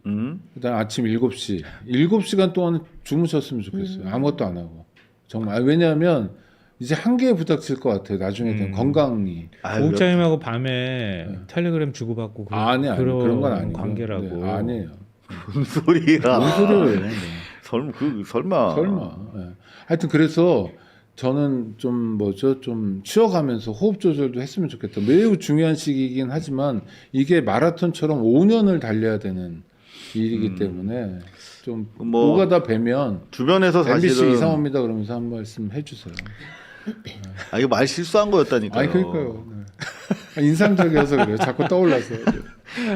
그다음 아침 7시, 7시간 동안 주무셨으면 좋겠어요. 아무것도 안 하고. 정말. 왜냐하면 이제 한계에 부닥칠 것 같아요. 나중에 되면 건강이. 아유, 목장님하고 밤에 텔레그램 주고받고 아니, 그런 건 아니고. 관계라고. 네, 아니에요. 무슨 소리야? 뭔 소리예요? 네. 설마. 네. 하여튼 그래서 저는 좀 좀 쉬어가면서 호흡 조절도 했으면 좋겠다. 매우 중요한 시기이긴 하지만 이게 마라톤처럼 5년을 달려야 되는 일이기 때문에 좀 뭐 오가다 뵈면 주변에서 MBC 사실은 이상호입니다 그러면서 한 말씀 해주세요. 이거 말 실수한 거였다니까요. 아니 그러니까요. 네. 인상적이어서 그래요. 자꾸 떠올라서.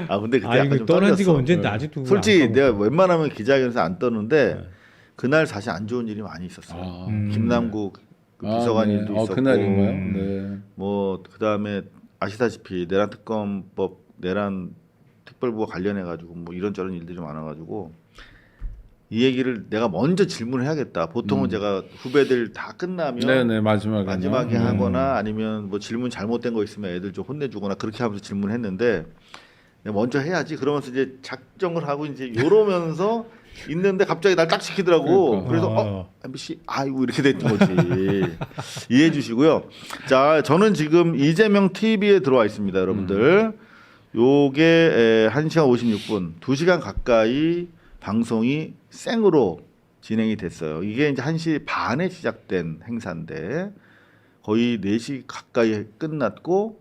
아 근데 그때 아 약간 이거 좀 떠난 지가 떨렸어. 언제인데 아직도 솔직히 안 내가 까먹었어. 웬만하면 기자회견에서 안 떠는데 네. 그날 사실 안 좋은 일이 많이 있었어요. 아. 김남국 그 비서관 네. 일도 있었고 그날인가요? 네. 뭐 그다음에 아시다시피 내란 특검법 내란 특별부와 관련해 가지고 뭐 이런저런 일들이 많아 가지고 이 얘기를 내가 먼저 질문을 해야겠다. 보통은 제가 후배들 다 끝나면 네네 마지막에 마지막에 하거나 아니면 뭐 질문 잘못된 거 있으면 애들 좀 혼내주거나 그렇게 하면서 질문했는데 내가 먼저 해야지 그러면서 이제 작정을 하고 이제 요러면서 있는데 갑자기 날 딱 시키더라고. 그러니까. 그래서 MBC 아이고 이렇게 됐던 거지. 이해해 주시고요. 자 저는 지금 이재명 TV에 들어와 있습니다, 여러분들. 요게 1시간 56분, 2시간 가까이 방송이 생으로 진행이 됐어요. 이게 이제 1시 반에 시작된 행사인데 거의 4시 가까이 끝났고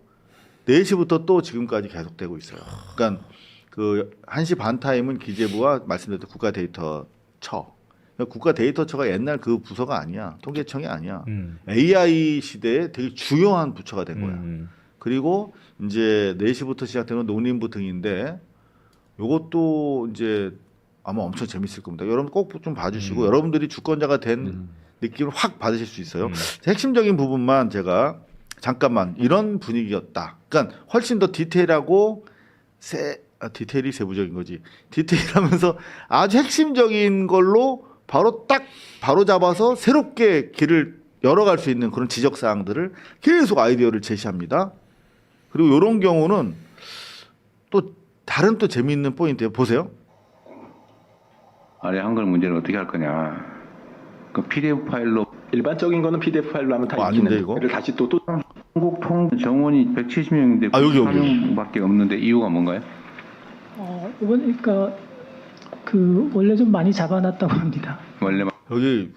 4시부터 또 지금까지 계속되고 있어요. 그러니까 그 1시 반 타임은 기재부와 말씀드렸던 국가데이터처. 국가데이터처가 옛날 그 부서가 아니야. 통계청이 아니야. AI 시대에 되게 중요한 부처가 된 거야. 그리고 이제 4시부터 시작되는 농림부 등인데 요것도 이제 아마 엄청 재밌을 겁니다. 여러분 꼭 좀 봐주시고 여러분들이 주권자가 된 느낌을 확 받으실 수 있어요. 핵심적인 부분만 제가 잠깐만 이런 분위기였다. 그러니까 훨씬 더 디테일하고 디테일이 세부적인 거지. 디테일하면서 아주 핵심적인 걸로 바로 잡아서 새롭게 길을 열어갈 수 있는 그런 지적 사항들을 계속 아이디어를 제시합니다. 그리고 이런 경우는 또 다른 또 재미있는 포인트예요. 보세요. 아래 한글 문제를 어떻게 할 거냐. 그 PDF 파일로 일반적인 거는 PDF 파일로 하면 다 아닌데, 익히는 이거? 를 다시 또 한국 통 정원이 170명인데 아, 여기. 4명밖에 없는데 이유가 뭔가요? 이번 그러니까 그 원래 좀 많이 잡아놨다고 합니다. 원래 여기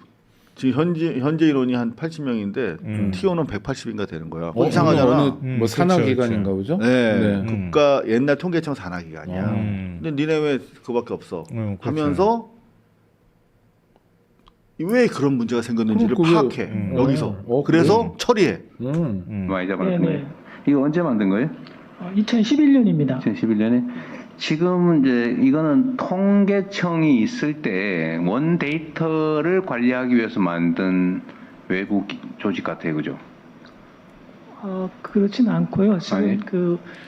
지금 현재 인원이 한 80명인데 TO는 180인가 되는 거야. 이상하잖아. 어느 뭐 산하 그렇죠, 기관인가 보죠? 네, 네. 국가 옛날 통계청 산하 기관이야. 근데 니네 왜 그거밖에 없어? 그렇죠. 하면서 왜 그런 문제가 생겼는지를 그럼 그게- 파악해 여기서. 어, 그래서 처리해. 많이 잡아놨는 네네. 거예요. 이거 언제 만든 거예요? 2011년입니다. 2011년에. 지금 이제 이거는 통계청이 있을 때 원 데이터를 관리하기 위해서 만든 외부 조직 같아요, 그죠? 그렇진 않고요. 지금 아니.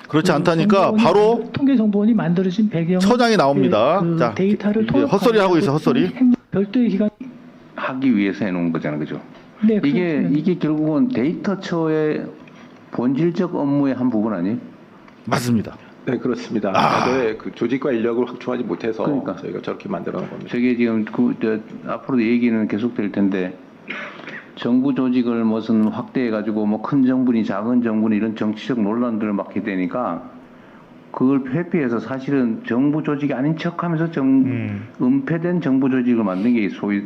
그렇지 않다니까 정보원이 바로 통계정보원이 만들어진 배경 처장이 나옵니다. 그 자, 데이터를 이제 헛소리 하고 있어, 헛소리. 별도의 기관. 하기 위해서 해놓은 거잖아요, 그죠? 네, 이게 결국은 데이터처의 본질적 업무의 한 부분 아니에요? 맞습니다. 네 그렇습니다. 과거에 그 조직과 인력을 확충하지 못해서 그러니까. 저희가 저렇게 만들어 놓은 겁니다. 저게 지금 앞으로도 얘기는 계속될 텐데 정부 조직을 무슨 확대해 가지고 뭐 큰 정부니 작은 정부니 이런 정치적 논란들을 막게 되니까 그걸 회피해서 사실은 정부 조직이 아닌 척하면서 은폐된 정부 조직을 만든 게 소위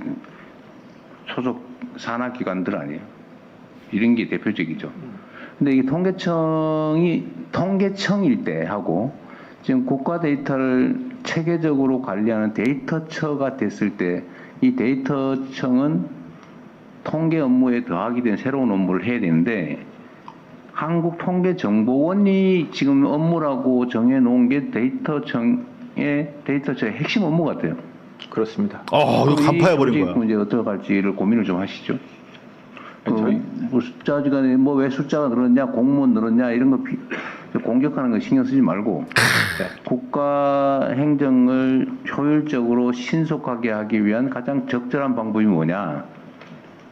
소속 산하 기관들 아니에요. 이런 게 대표적이죠. 근데 이게 통계청일 때 하고 지금 국가 데이터를 체계적으로 관리하는 데이터처가 됐을 때 이 데이터청은 통계 업무에 더하게 된 새로운 업무를 해야 되는데 한국통계정보원이 지금 업무라고 정해놓은 게 데이터처의 핵심 업무 같아요. 그렇습니다. 이거 간파해버린 거야. 문제 어떻게 할지를 고민을 좀 하시죠. 저희- 뭐 숫자가 뭐 왜 숫자가 늘었냐, 공무원 늘었냐 이런 거 공격하는 거 신경 쓰지 말고 국가 행정을 효율적으로 신속하게 하기 위한 가장 적절한 방법이 뭐냐?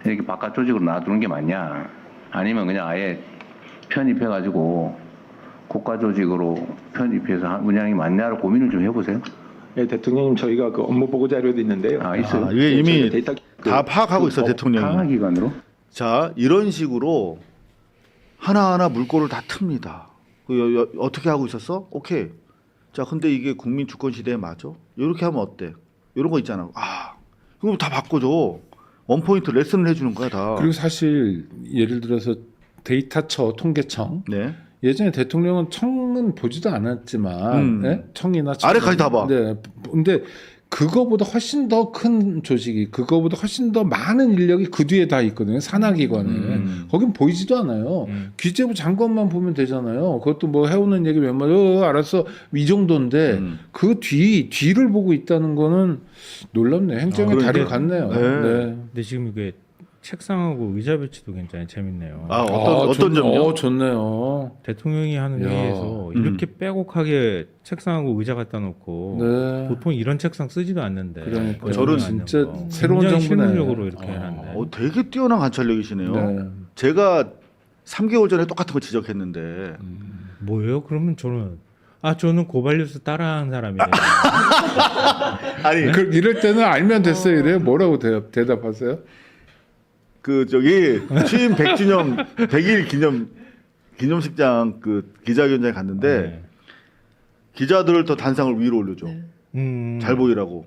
이렇게 바깥 조직으로 놔두는 게 맞냐? 아니면 그냥 아예 편입해가지고 국가 조직으로 편입해서 운영이 맞냐를 고민을 좀 해보세요. 네, 대통령님 저희가 그 업무 보고 자료도 있는데요. 있어요. 이게 이미 저희가 데이터 다 파악하고 있어 강화 대통령이. 기관으로. 자 이런 식으로 하나하나 물꼬를 다 틉니다. 어떻게 하고 있었어? 오케이. 자 근데 이게 국민 주권 시대에 맞아? 이렇게 하면 어때? 이런 거 있잖아. 그럼 다 바꿔줘. 원포인트 레슨을 해주는 거야 다. 그리고 사실 예를 들어서 데이터처 통계청 네. 예전에 대통령은 청은 보지도 않았지만 예? 청이나 청 아래까지 다 봐. 네. 근데 그거보다 훨씬 더 큰 조직이, 그거보다 훨씬 더 많은 인력이 그 뒤에 다 있거든요. 산하기관에. 거긴 보이지도 않아요. 기재부 장관만 보면 되잖아요. 그것도 뭐 해오는 얘기 몇 마디, 알았어. 이 정도인데 그 뒤를 보고 있다는 거는 놀랍네. 행정의 다리를 갔네요. 네. 네. 근데 지금 이게 책상하고 의자 배치도 굉장히 재밌네요. 아, 어떤 점요? 좋네요. 대통령이 하는 야. 회의에서 이렇게 빼곡하게 책상하고 의자 갖다 놓고 네. 보통 이런 책상 쓰지도 않는데 그러니까 저는 진짜 거. 새로운 굉장히 정부네. 실무적으로 이렇게 해놨네. 되게 뛰어난 관찰력이시네요. 네. 제가 3개월 전에 똑같은 거 지적했는데 뭐예요? 그러면 저는 고발뉴스 따라한 사람이에요. 아니 이럴 때는 알면 됐어요. 이래요. 뭐라고 대답하세요? 그 저기 취임 100주년 100일 기념식장 그 기자회견장에 갔는데 네. 기자들을 더 단상을 위로 올려줘. 네. 잘 보이라고.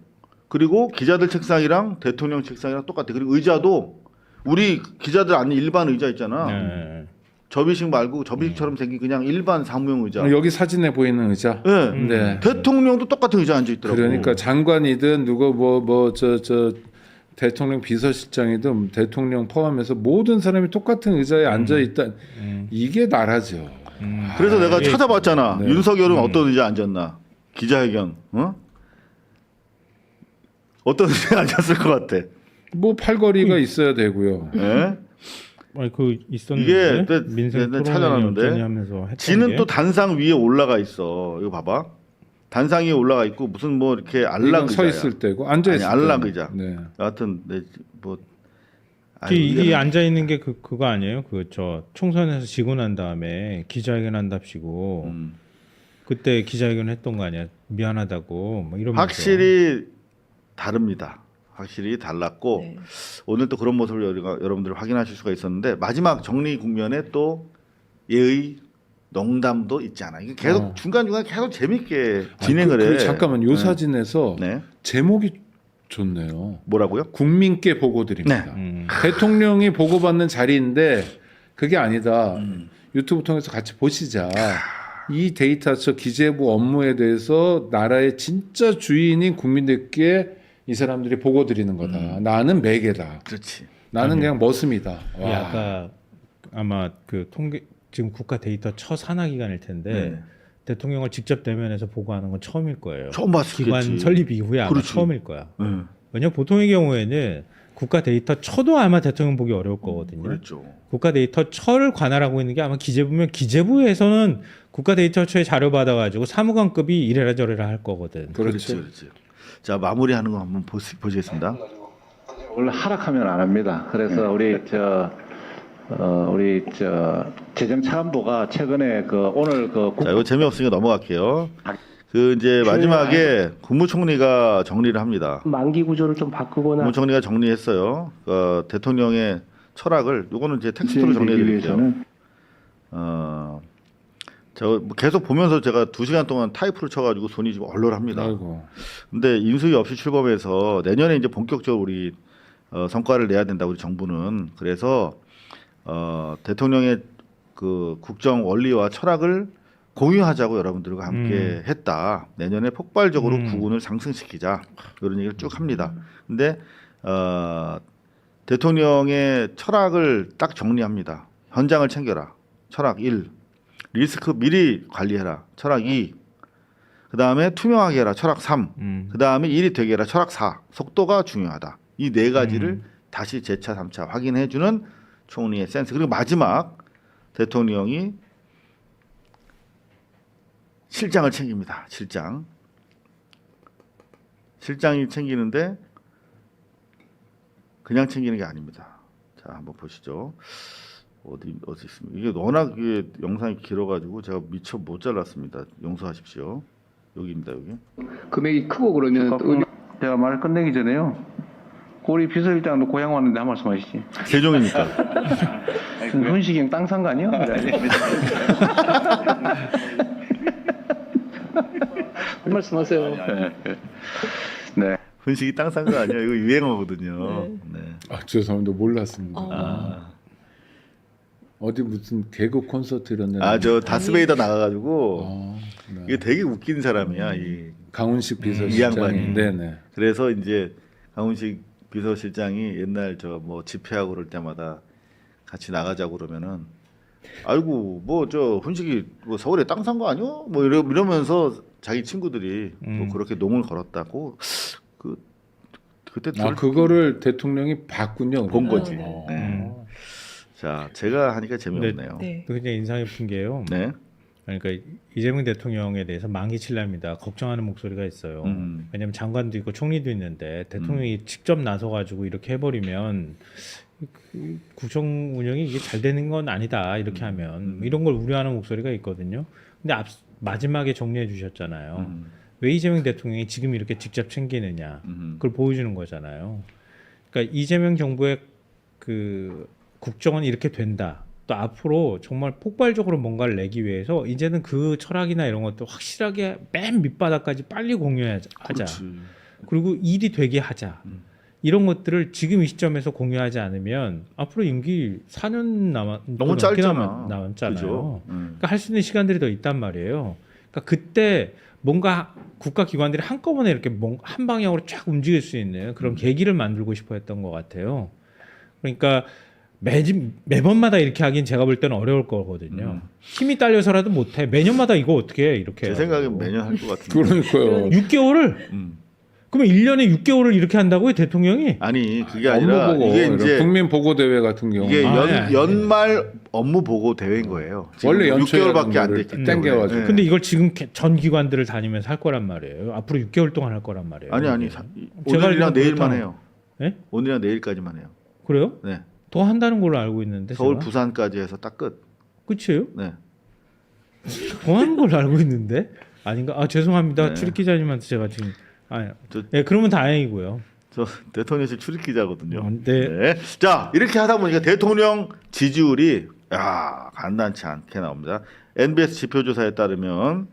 그리고 기자들 책상이랑 대통령 책상이랑 똑같아. 그리고 의자도 우리 기자들 앉는 일반 의자 있잖아. 네. 접이식 말고 접이식처럼 생긴 그냥 일반 사무용 의자. 여기 사진에 보이는 의자. 네. 네. 대통령도 똑같은 의자 앉아 있더라고. 그러니까 장관이든 누구 저 대통령 비서실장이든 대통령 포함해서 모든 사람이 똑같은 의자에 앉아 있다. 이게 나라죠. 그래서 내가 찾아봤잖아. 네. 윤석열은 어떤 의자에 앉았나? 기자회견. 어떤 의자에 앉았을 것 같아. 뭐 팔걸이가 있어야 되고요. 예? 아니 그 있었는데 이게 민생 내가 토론회니 찾아놨는데 어쩌니 하면서 했던 지는 게. 또 단상 위에 올라가 있어. 이거 봐봐. 단상 위에 올라가 있고 무슨 뭐 이렇게 안락 이건 서 의자야. 있을 때고 앉아 있을 때. 안락 의자. 네. 여하튼 뭐 이 앉아 있는 게 그거 아니에요? 그 저 총선에서 지고 난 다음에 기자회견 한답시고 그때 기자회견 했던 거 아니야? 미안하다고 뭐 이러면서. 확실히 다릅니다. 확실히 달랐고 네. 오늘 또 그런 모습을 여러분들 확인하실 수가 있었는데 마지막 정리 국면에 또 예의 농담도 있잖아. 이게 계속 중간중간 계속 재밌게 진행을 해. 잠깐만 요 사진에서 네. 제목이 좋네요. 뭐라고요? 국민께 보고드립니다. 대통령이 보고받는 자리인데 그게 아니다. 유튜브 통해서 같이 보시자. 이 데이터 저 기재부 업무에 대해서 나라의 진짜 주인인 국민들께 이 사람들이 보고드리는 거다. 나는 매개다. 그렇지. 나는 그냥 머슴이다. 이 아까 아마 그 통계 지금 국가 데이터 첫 산하 기관일 텐데 네. 대통령을 직접 대면해서 보고하는 건 처음일 거예요. 처음 봤겠지. 기관 설립 이후에 아마 그렇지. 처음일 거야. 네. 왜냐면 보통의 경우에는 국가 데이터 처도 아마 대통령 보기 어려울 거거든요. 그렇죠. 국가 데이터 처를 관할하고 있는 게 아마 기재부면 기재부에서는 국가 데이터 처에 자료 받아가지고 사무관급이 이래라 저래라 할 거거든. 그렇죠. 그렇지. 자 마무리하는 거 한번 보시겠습니다. 원래 하락하면 안 합니다. 그래서 우리 재정 차관보가 최근에 오늘 자 이거 재미없으니까 넘어갈게요. 그 이제 마지막에 국무총리가 정리를 합니다. 만기 구조를 좀 바꾸거나 국무총리가 정리했어요. 대통령의 철학을 이거는 이제 텍스트로 정리해 드릴게요. 저 계속 보면서 제가 2시간 동안 타이프를 쳐가지고 손이 좀 얼얼합니다. 아이고. 근데 인수위 없이 출범해서 내년에 이제 본격적으로 우리 성과를 내야 된다 우리 정부는. 그래서 대통령의 그 국정 원리와 철학을 공유하자고 여러분들과 함께 했다. 내년에 폭발적으로 국운을 상승시키자 이런 얘기를 쭉 합니다. 근데 대통령의 철학을 딱 정리합니다. 현장을 챙겨라. 철학 1. 리스크 미리 관리해라. 철학 2. 그다음에 투명하게 해라. 철학 3. 그다음에 일이 되게 해라. 철학 4. 속도가 중요하다. 이 네 가지를 다시 재차 3차 확인해 주는 총리의 센스. 그리고 마지막 대통령이 실장을 챙깁니다. 실장이 챙기는데 그냥 챙기는 게 아닙니다. 자, 한번 보시죠. 어디 있습니까? 이게 워낙 이게 영상이 길어가지고 제가 미처 못 잘랐습니다. 용서하십시오. 여기입니다. 여기. 금액이 크고 그러면 또 제가 말 끝내기 전에요. 우리 비서실장도 고향 왔는데 한 말씀 하시지. 세종이니까. 훈시경 땅 산 거 아니야? 한 말씀 하세요. 네. 분식이 땅 산 거 아니야? 이거 유행어거든요. 네. 죄송합니다. 몰랐습니다. 어디 무슨 개그 콘서트 이런 데 저 다스베이더 나가가지고 네. 이게 되게 웃긴 사람이야. 이 강훈식 이 양반이. 비서실장이 네네. 그래서 이제 강훈식 비서실장이 옛날 저 뭐 집회하고 그럴 때마다 같이 나가자고 그러면은 아이고 뭐 저 훈식이 뭐 서울에 땅 산 거 아니요? 뭐 이러면서 자기 친구들이 뭐 그렇게 농을 걸었다고 그때 그거를 대통령이 봤군요. 본 그러면. 거지. 어. 네. 자 제가 하니까 재미없네요. 네. 또 굉장히 인상 깊은 게요. 네. 그러니까 이재명 대통령에 대해서 망기칠랍니다. 걱정하는 목소리가 있어요. 왜냐하면 장관도 있고 총리도 있는데 대통령이 직접 나서가지고 이렇게 해버리면 국정 운영이 이게 잘 되는 건 아니다. 이렇게 하면 이런 걸 우려하는 목소리가 있거든요. 근데 마지막에 정리해 주셨잖아요. 왜 이재명 대통령이 지금 이렇게 직접 챙기느냐. 그걸 보여주는 거잖아요. 그러니까 이재명 정부의 그 국정은 이렇게 된다. 또 앞으로 정말 폭발적으로 뭔가를 내기 위해서 이제는 그 철학이나 이런 것도 확실하게 맨 밑바닥까지 빨리 공유하자. 그리고 일이 되게 하자. 이런 것들을 지금 이 시점에서 공유하지 않으면 앞으로 임기 4년 너무 짧잖아. 남았잖아요. 그죠? 그러니까 할 수 있는 시간들이 더 있단 말이에요. 그러니까 그때 뭔가 국가기관들이 한꺼번에 이렇게 한 방향으로 쫙 움직일 수 있는 그런 계기를 만들고 싶어 했던 것 같아요. 그러니까 매번마다 이렇게 하긴 제가 볼 때는 어려울 거거든요. 힘이 딸려서라도 못해. 매년마다 이거 어떻게 해? 이렇게. 제 생각엔 매년 할 것 같은데. 그러니까요. 6개월을? 그러면 1년에 6개월을 이렇게 한다고요, 대통령이? 아니 그게 아니라 업무 보고 이게 이제 국민 보고 대회 같은 경우 이게 네. 연말 업무 보고 대회인 거예요. 원래 6개월밖에 안 됐기 때문에. 땡겨가지고. 네. 근데 이걸 지금 전 기관들을 다니면서 할 거란 말이에요. 앞으로 6개월 동안 할 거란 말이에요. 아니 제가 오늘이랑 알기로는 내일만 그렇다고- 해요. 예? 오늘이랑 내일까지만 해요. 그래요? 네. 더 한다는 걸로 알고 있는데 서울 제가. 부산까지 해서 딱 끝. 끝이에요? 네. 더 하는 걸로 알고 있는데 아닌가? 아 죄송합니다. 네. 출입 기자님한테 제가 지금 저- 네, 그러면 다행이고요. 저 대통령실 출입 기자거든요. 네. 네. 자 이렇게 하다 보니까 대통령 지지율이 간단치 않게 나옵니다. NBS 지표조사에 따르면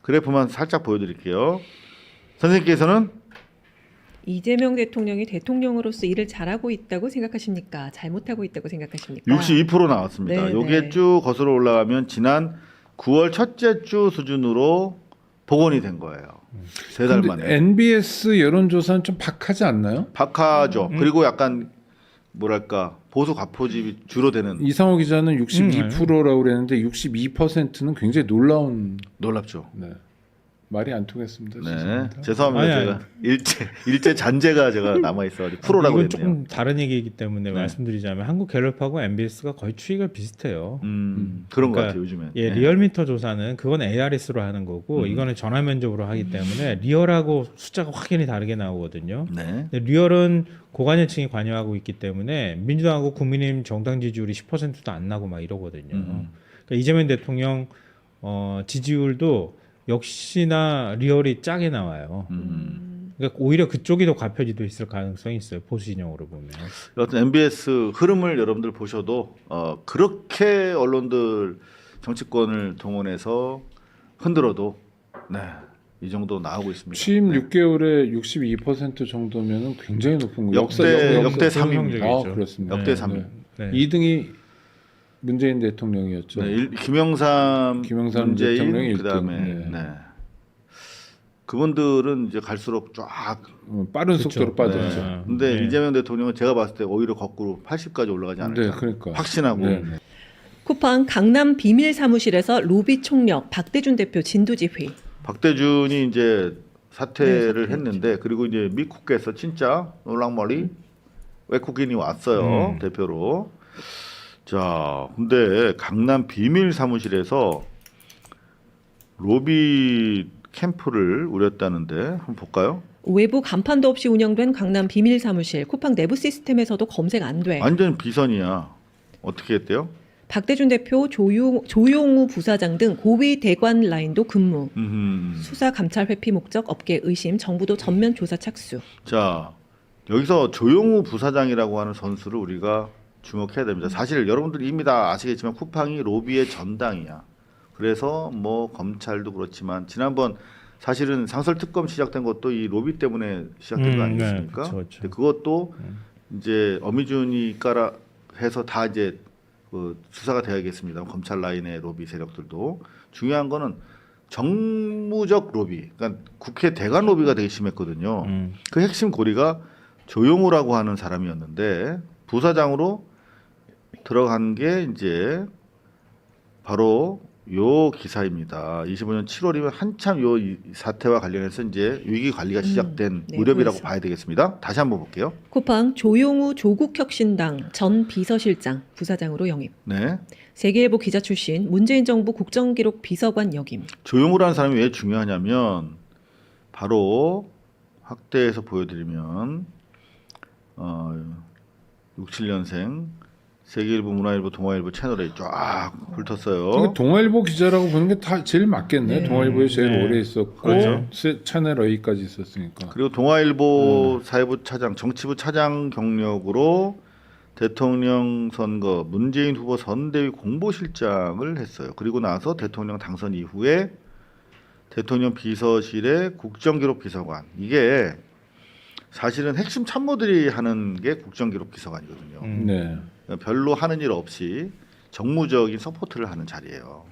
그래프만 살짝 보여드릴게요. 선생님께서는 이재명 대통령이 대통령으로서 일을 잘하고 있다고 생각하십니까? 잘못하고 있다고 생각하십니까? 62% 나왔습니다. 네, 요게 네. 쭉 거슬러 올라가면 지난 9월 첫째 주 수준으로 복원이 된 거예요. 세 달 만에. NBS 여론조사는 좀 박하지 않나요? 박하죠. 그리고 약간 뭐랄까 보수 과포집이 주로 되는. 이상호 기자는 62%라고 그랬는데 62%는 굉장히 놀랍죠. 네. 말이 안 통했습니다. 네, 죄송합니다. 아니, 제가 일제 잔재가 제가 남아 있어가지고 프로라고 이건 했네요. 조금 다른 얘기이기 때문에 네. 말씀드리자면 한국 갤럽하고 MBS가 거의 추이가 비슷해요. 그런 것 그러니까 같아요 요즘엔. 예, 네. 리얼미터 조사는 그건 ARS로 하는 거고 이거는 전화 면접으로 하기 때문에 리얼하고 숫자가 확연히 다르게 나오거든요. 네. 근데 리얼은 고관여층이 관여하고 있기 때문에 민주당하고 국민의힘 정당 지지율이 10%도 안 나고 막 이러거든요. 그러니까 이재명 대통령 지지율도 역시나 리얼이 짜게 나와요. 그러니까 오히려 그쪽이 더 과표지도 있을 가능성이 있어요. 보수 진영으로 보면. 여튼 MBS 흐름을 여러분들 보셔도 그렇게 언론들 정치권을 동원해서 흔들어도 이 정도 나오고 있습니다. 취임 네. 6개월에 62% 정도면 굉장히 높은 거예요. 역대 3위입니다. 성공적이죠. 그렇습니다. 역대 3위. 네. 2등이 문재인 대통령이었죠. 네, 김영삼 문재인 대통령이 그다음에 1등. 네. 그분들은 이제 갈수록 쫙. 빠른 그쵸. 속도로 빠졌죠. 네. 근데 네. 이재명 대통령은 제가 봤을 때 오히려 거꾸로 80까지 올라가지 않을까. 네, 그러니까. 확신하고. 네. 쿠팡 강남 비밀 사무실에서 로비 총력 박대준 대표 진두지휘. 박대준이 이제 사퇴를 네, 했는데 그리고 이제 미국에서 진짜 놀랑머리 외국인이 왔어요 대표로. 자, 근데 강남 비밀 사무실에서 로비 캠프를 우렸다는데 한번 볼까요? 외부 간판도 없이 운영된 강남 비밀 사무실 쿠팡 내부 시스템에서도 검색 안 돼. 완전 비선이야. 어떻게 했대요? 박대준 대표, 조용우 부사장 등 고위 대관 라인도 근무. 수사 감찰 회피 목적 업계 의심. 정부도 전면 조사 착수. 자, 여기서 조용우 부사장이라고 하는 선수를 우리가 주목해야 됩니다. 사실 여러분들이 이미 다 아시겠지만 쿠팡이 로비의 전당이야. 그래서 뭐 검찰도 그렇지만 지난번 사실은 상설특검 시작된 것도 이 로비 때문에 시작된 거 아니겠습니까? 네, 그쵸. 근데 그것도 이제 어미준이 해서 다 이제 그 수사가 돼야겠습니다. 검찰 라인의 로비 세력들도 중요한 거는 정무적 로비, 그러니까 국회 대관 로비가 되게 심했거든요. 그 핵심 고리가 조용우라고 하는 사람이었는데 부사장으로 들어간 게 이제 바로 요 기사입니다. 25년 7월이면 한참 요 사태와 관련해서 이제 위기 관리가 시작된 네, 무렵이라고 보였습니다. 봐야 되겠습니다. 다시 한번 볼게요. 쿠팡 조용우 조국혁신당 전 비서실장 부사장으로 영입. 네. 세계일보 기자 출신 문재인 정부 국정기록 비서관 역임. 조용우라는 사람이 왜 중요하냐면 바로 확대해서 보여드리면 6, 7년생 세계일보, 문화일보, 동아일보 채널에 쫙 훑었어요. 그게 동아일보 기자라고 보는 게 다 제일 맞겠네. 네. 동아일보에 제일 네. 오래 있었고 그렇죠. 채널 A까지 있었으니까. 그리고 동아일보 사회부 차장, 정치부 차장 경력으로 대통령 선거 문재인 후보 선대위 공보실장을 했어요. 그리고 나서 대통령 당선 이후에 대통령 비서실의 국정기록 비서관. 이게 사실은 핵심 참모들이 하는 게 국정기록 비서관이거든요. 네. 별로 하는 일 없이 정무적인 서포트를 하는 자리예요.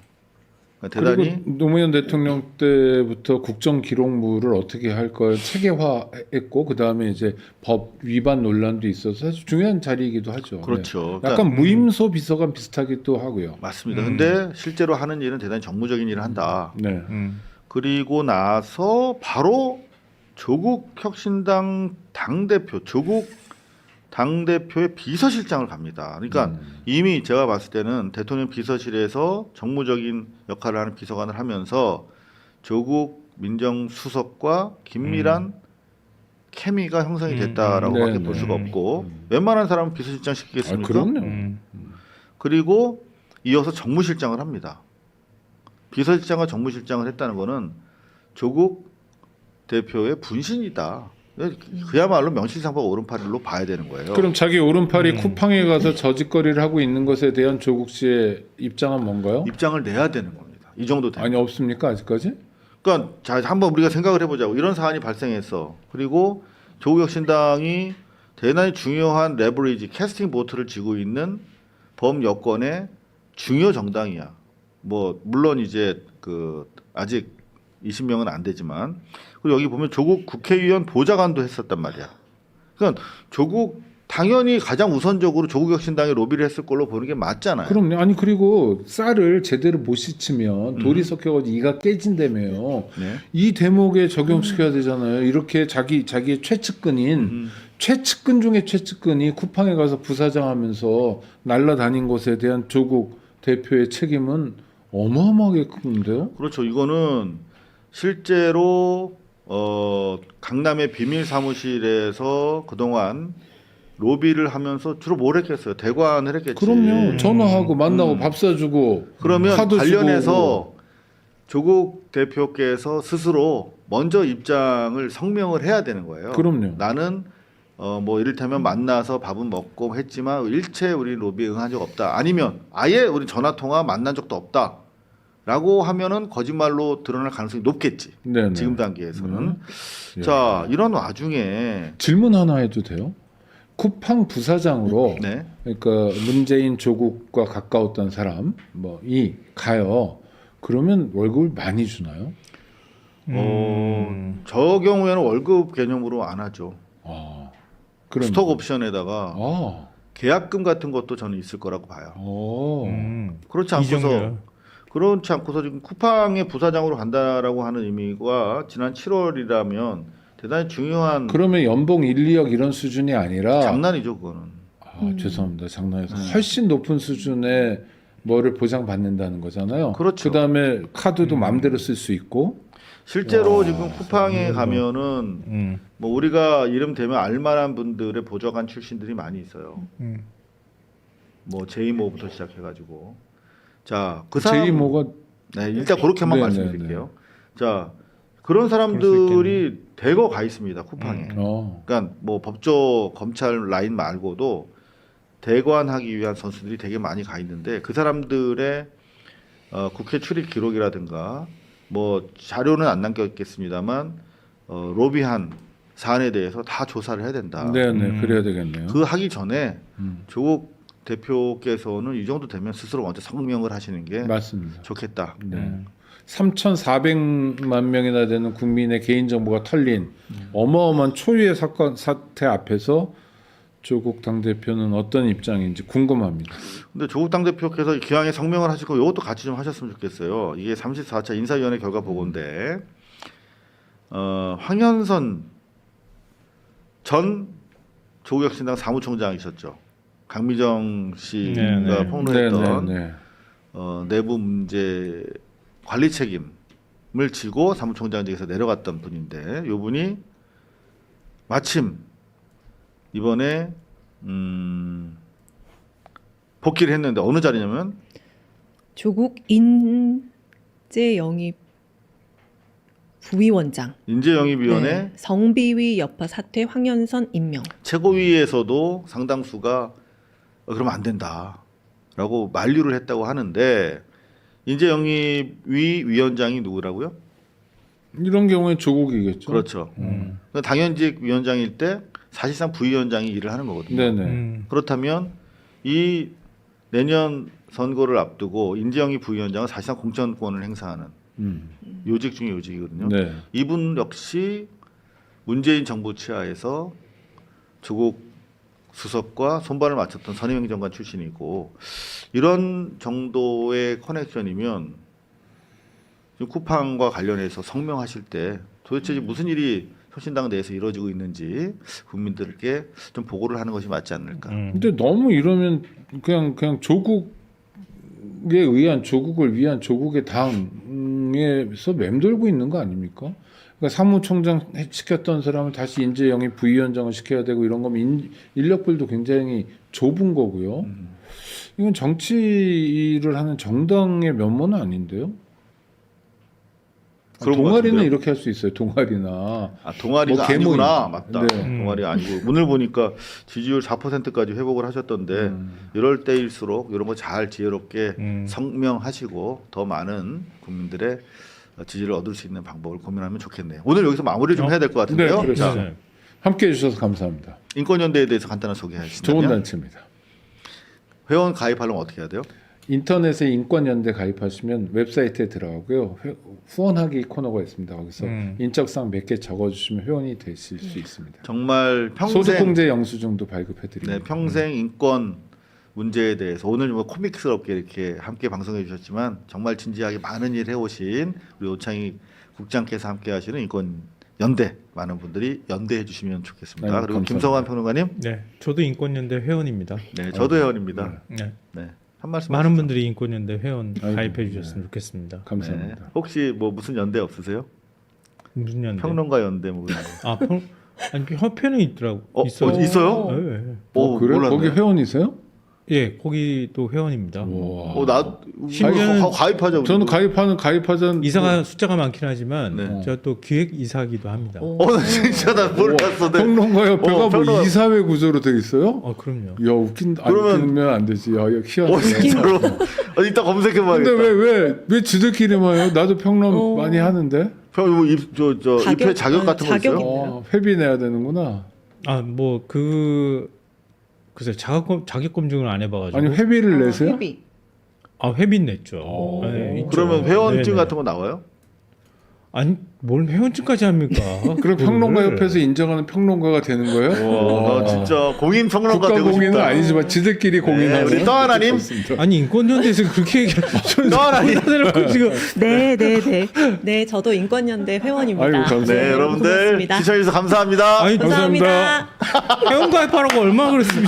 그러니까 대단히 그리고 노무현 대통령 때부터 국정기록물을 어떻게 할 걸 체계화했고 그 다음에 이제 법 위반 논란도 있어서 사실 중요한 자리이기도 하죠. 그렇죠. 네. 약간 무임소 비서관 비슷하기도 하고요. 맞습니다. 근데 실제로 하는 일은 대단히 정무적인 일을 한다. 네. 그리고 나서 바로 조국 혁신당 당대표, 조국 당대표의 비서실장을 갑니다. 그러니까 이미 제가 봤을 때는 대통령 비서실에서 정무적인 역할을 하는 비서관을 하면서 조국 민정수석과 긴밀한 케미가 형성이 됐다라고밖에 네, 볼 네. 수가 없고 웬만한 사람은 비서실장 아, 시키겠습니까? 그럼요. 그리고 이어서 정무실장을 합니다. 비서실장과 정무실장을 했다는 거는 조국 대표의 분신이다. 그야말로 명실상부가 오른팔로 봐야 되는 거예요. 그럼 자기 오른팔이 쿠팡에 가서 저짓거리를 하고 있는 것에 대한 조국 씨의 입장은 뭔가요? 입장을 내야 되는 겁니다. 이 정도 되면. 아니 없습니까 아직까지? 그러니까 자 한번 우리가 생각을 해보자고. 이런 사안이 발생했어. 그리고 조국혁신당이 대단히 중요한 레버리지 캐스팅 보트를 쥐고 있는 범여권의 중요 정당이야. 뭐 물론 이제 그 아직 20명은 안 되지만 그리고 여기 보면 조국 국회의원 보좌관도 했었단 말이야. 그러니까 조국 당연히 가장 우선적으로 조국혁신당이 로비를 했을 걸로 보는 게 맞잖아요. 그럼요. 아니 그리고 쌀을 제대로 못 씻으면 돌이 섞여가지고 이가 깨진다며요. 네. 이 대목에 적용시켜야 되잖아요. 이렇게 자기의 최측근인 최측근 중에 최측근이 쿠팡에 가서 부사장하면서 날라다닌 것에 대한 조국 대표의 책임은 어마어마하게 큰데요. 그렇죠. 이거는 실제로 강남의 비밀 사무실에서 그동안 로비를 하면서 주로 뭘 했겠어요? 대관을 했겠지. 그럼요. 전화하고 만나고 밥 사주고 그러면 카드 관련해서 주고. 조국 대표께서 스스로 먼저 입장을 성명을 해야 되는 거예요. 그럼요. 나는 뭐 이를테면 만나서 밥은 먹고 했지만 일체 우리 로비에 응한 적 없다. 아니면 아예 우리 전화 통화 만난 적도 없다. 라고 하면은 거짓말로 드러날 가능성이 높겠지. 네네. 지금 단계에서는. 네. 자, 이런 와중에 질문 하나 해도 돼요? 쿠팡 부사장으로 네. 그러니까 문재인 조국과 가까웠던 사람 뭐이 가요. 그러면 월급을 많이 주나요? 저 경우에는 월급 개념으로 안 하죠. 아, 그럼 스톡 옵션에다가 아, 계약금 같은 것도 저는 있을 거라고 봐요. 그렇지 이 정도요. 않고서 그렇지 않고서 지금 쿠팡의 부사장으로 간다라고 하는 의미가 지난 7월이라면 대단히 중요한 그러면 연봉 1, 2억 이런 수준이 아니라 장난이죠, 그거는. 아, 죄송합니다. 장난해서 훨씬 높은 수준의 뭐를 보장받는다는 거잖아요. 그렇죠. 그다음에 카드도 마음대로 쓸 수 있고. 실제로 지금 쿠팡에 가면은 뭐 우리가 이름 대면 알만한 분들의 보좌관 출신들이 많이 있어요. 뭐 제이모부터 시작해가지고 자, 그 사람 제이모가 네, 일단 그렇게만 네, 말씀드릴게요. 자, 그런 사람들이 대거 가 있습니다, 쿠팡에. 그러니까 뭐 법조 검찰 라인 말고도 대관하기 위한 선수들이 되게 많이 가 있는데 그 사람들의 국회 출입 기록이라든가 뭐 자료는 안 남겨 있겠습니다만 로비한 사안에 대해서 다 조사를 해야 된다. 네네 그래야 되겠네요. 그 하기 전에 조국 대표께서는 이 정도 되면 스스로 먼저 성명을 하시는 게 맞습니다. 좋겠다. 네. 3,400만 명이나 되는 국민의 개인정보가 털린 어마어마한 초유의 사태 앞에서 조국 당대표는 어떤 입장인지 궁금합니다. 근데 조국 당대표께서 기왕에 성명을 하시고 이것도 같이 좀 하셨으면 좋겠어요. 이게 34차 인사위원회 결과 보고인데 황현선 전 조국혁신당 사무총장이셨죠. 강미정 씨가 네, 네. 폭로했던 네, 네, 네. 내부 문제 관리 책임을 지고 사무총장직에서 내려갔던 분인데 이 분이 마침 이번에 복귀를 했는데 어느 자리냐면 조국 인재 영입 부위원장. 인재영입위원회 네. 성비위 여파 사퇴 황현선 임명. 최고위에서도 상당수가 그러면 안 된다라고 만류를 했다고 하는데 인재영입위 위원장이 누구라고요? 이런 경우에 조국이겠죠. 그렇죠. 당연직 위원장일 때 사실상 부위원장이 일을 하는 거거든요. 네네. 그렇다면 이 내년 선거를 앞두고 인재영입 부위원장은 사실상 공천권을 행사하는 요직 중에 요직이거든요. 네. 이분 역시 문재인 정부 치하에서 조국 수석과 손발을 맞췄던 선임행정관 출신이고 이런 정도의 커넥션이면 지금 쿠팡과 관련해서 성명하실 때 도대체 지금 무슨 일이 혁신당 내에서 이루어지고 있는지 국민들께 좀 보고를 하는 것이 맞지 않을까. 근데 너무 이러면 그냥 조국에 의한 조국을 위한 조국의 당에서 맴돌고 있는 거 아닙니까? 그러니까 사무총장 시켰던 사람을 다시 인재영입 부위원장을 시켜야 되고 이런 거면 인력풀도 굉장히 좁은 거고요. 이건 정치를 하는 정당의 면모는 아닌데요. 그런 것 동아리는 같은데요? 이렇게 할 수 있어요. 동아리나. 아, 동아리가 뭐 개모임. 아니구나. 맞다. 네. 동아리 아니고 오늘 보니까 지지율 4%까지 회복을 하셨던데 이럴 때일수록 이런 거 잘 지혜롭게 성명하시고 더 많은 국민들의 지지를 얻을 수 있는 방법을 고민하면 좋겠네요. 오늘 여기서 마무리 좀 해야 될 것 같은데요. 네, 그렇죠. 자, 함께해 주셔서 감사합니다. 인권연대에 대해서 간단한 소개하시면요. 좋은 단체입니다. 회원 가입하려면 어떻게 해야 돼요? 인터넷에 인권연대 가입하시면 웹사이트에 들어가고요. 후원하기 코너가 있습니다. 거기서 인적사항 몇 개 적어주시면 회원이 되실 수 있습니다. 정말 평생 소득공제 영수증도 발급해드립니다. 네, 평생 인권 문제에 대해서 오늘 뭐 코믹스럽게 이렇게 함께 방송해 주셨지만 정말 진지하게 많은 일 해오신 우리 오창희 국장께서 함께 하시는 인권연대 많은 분들이 연대해 주시면 좋겠습니다. 네, 그리고 감사합니다. 김성환 평론가님, 네, 저도 인권연대 회원입니다. 네, 저도 회원입니다. 네. 네, 한 말씀 많은 하시죠. 분들이 인권연대 회원 아이고, 가입해 주셨으면 좋겠습니다. 감사합니다. 네. 혹시 뭐 무슨 연대 없으세요? 무슨 연대? 평론가 연대 뭐 그런 거. 아, 아니 협회는 있더라고. 어, 있어요. 있어요? 네, 네. 그래? 몰랐네. 거기 회원이세요? 예, 거기도 회원입니다. 와. 나 심지어는 가입하자. 저는 가입하자는 이사가 숫자가 많긴 하지만 네. 제가 또 기획 이사기도 합니다. 나 진짜 나 몰랐어. 네. 평론가협회가 뭐 평론가- 이사회 구조로 돼 있어요? 그럼요. 야 웃긴 그러면- 웃기면 안 되지. 야 희한하네. 진짜로. 이따 검색해봐야겠다. 근데 왜 지들끼리만 해요? 나도 평론 많이 하는데. 입회 자격 같은 거 있어요? 자격이- 회비 내야 되는구나. 글쎄 자격 검증을 안 해봐가지고. 아니 회비를 내세요? 회비. 회비 냈죠. 네, 있죠. 그러면 회원증 네네. 같은 거 나와요? 아니 뭘 회원증까지 합니까? 그럼 평론가협회에서 인정하는 평론가가 되는 거예요? 와, 나 진짜 공인 평론가 국가 되고 공인은 싶다. 아니지만 지들끼리 공인하는. 우리 떠하나님? 아니 인권연대에서 그렇게 얘기하면 떠하나님? 지금 네, 저도 인권연대 회원입니다. 아이고, 감사합니다. 네, 여러분들 고맙습니다. 시청해주셔서 감사합니다. 아니 감사합니다. 회원 가입하라고 얼마나 그랬으면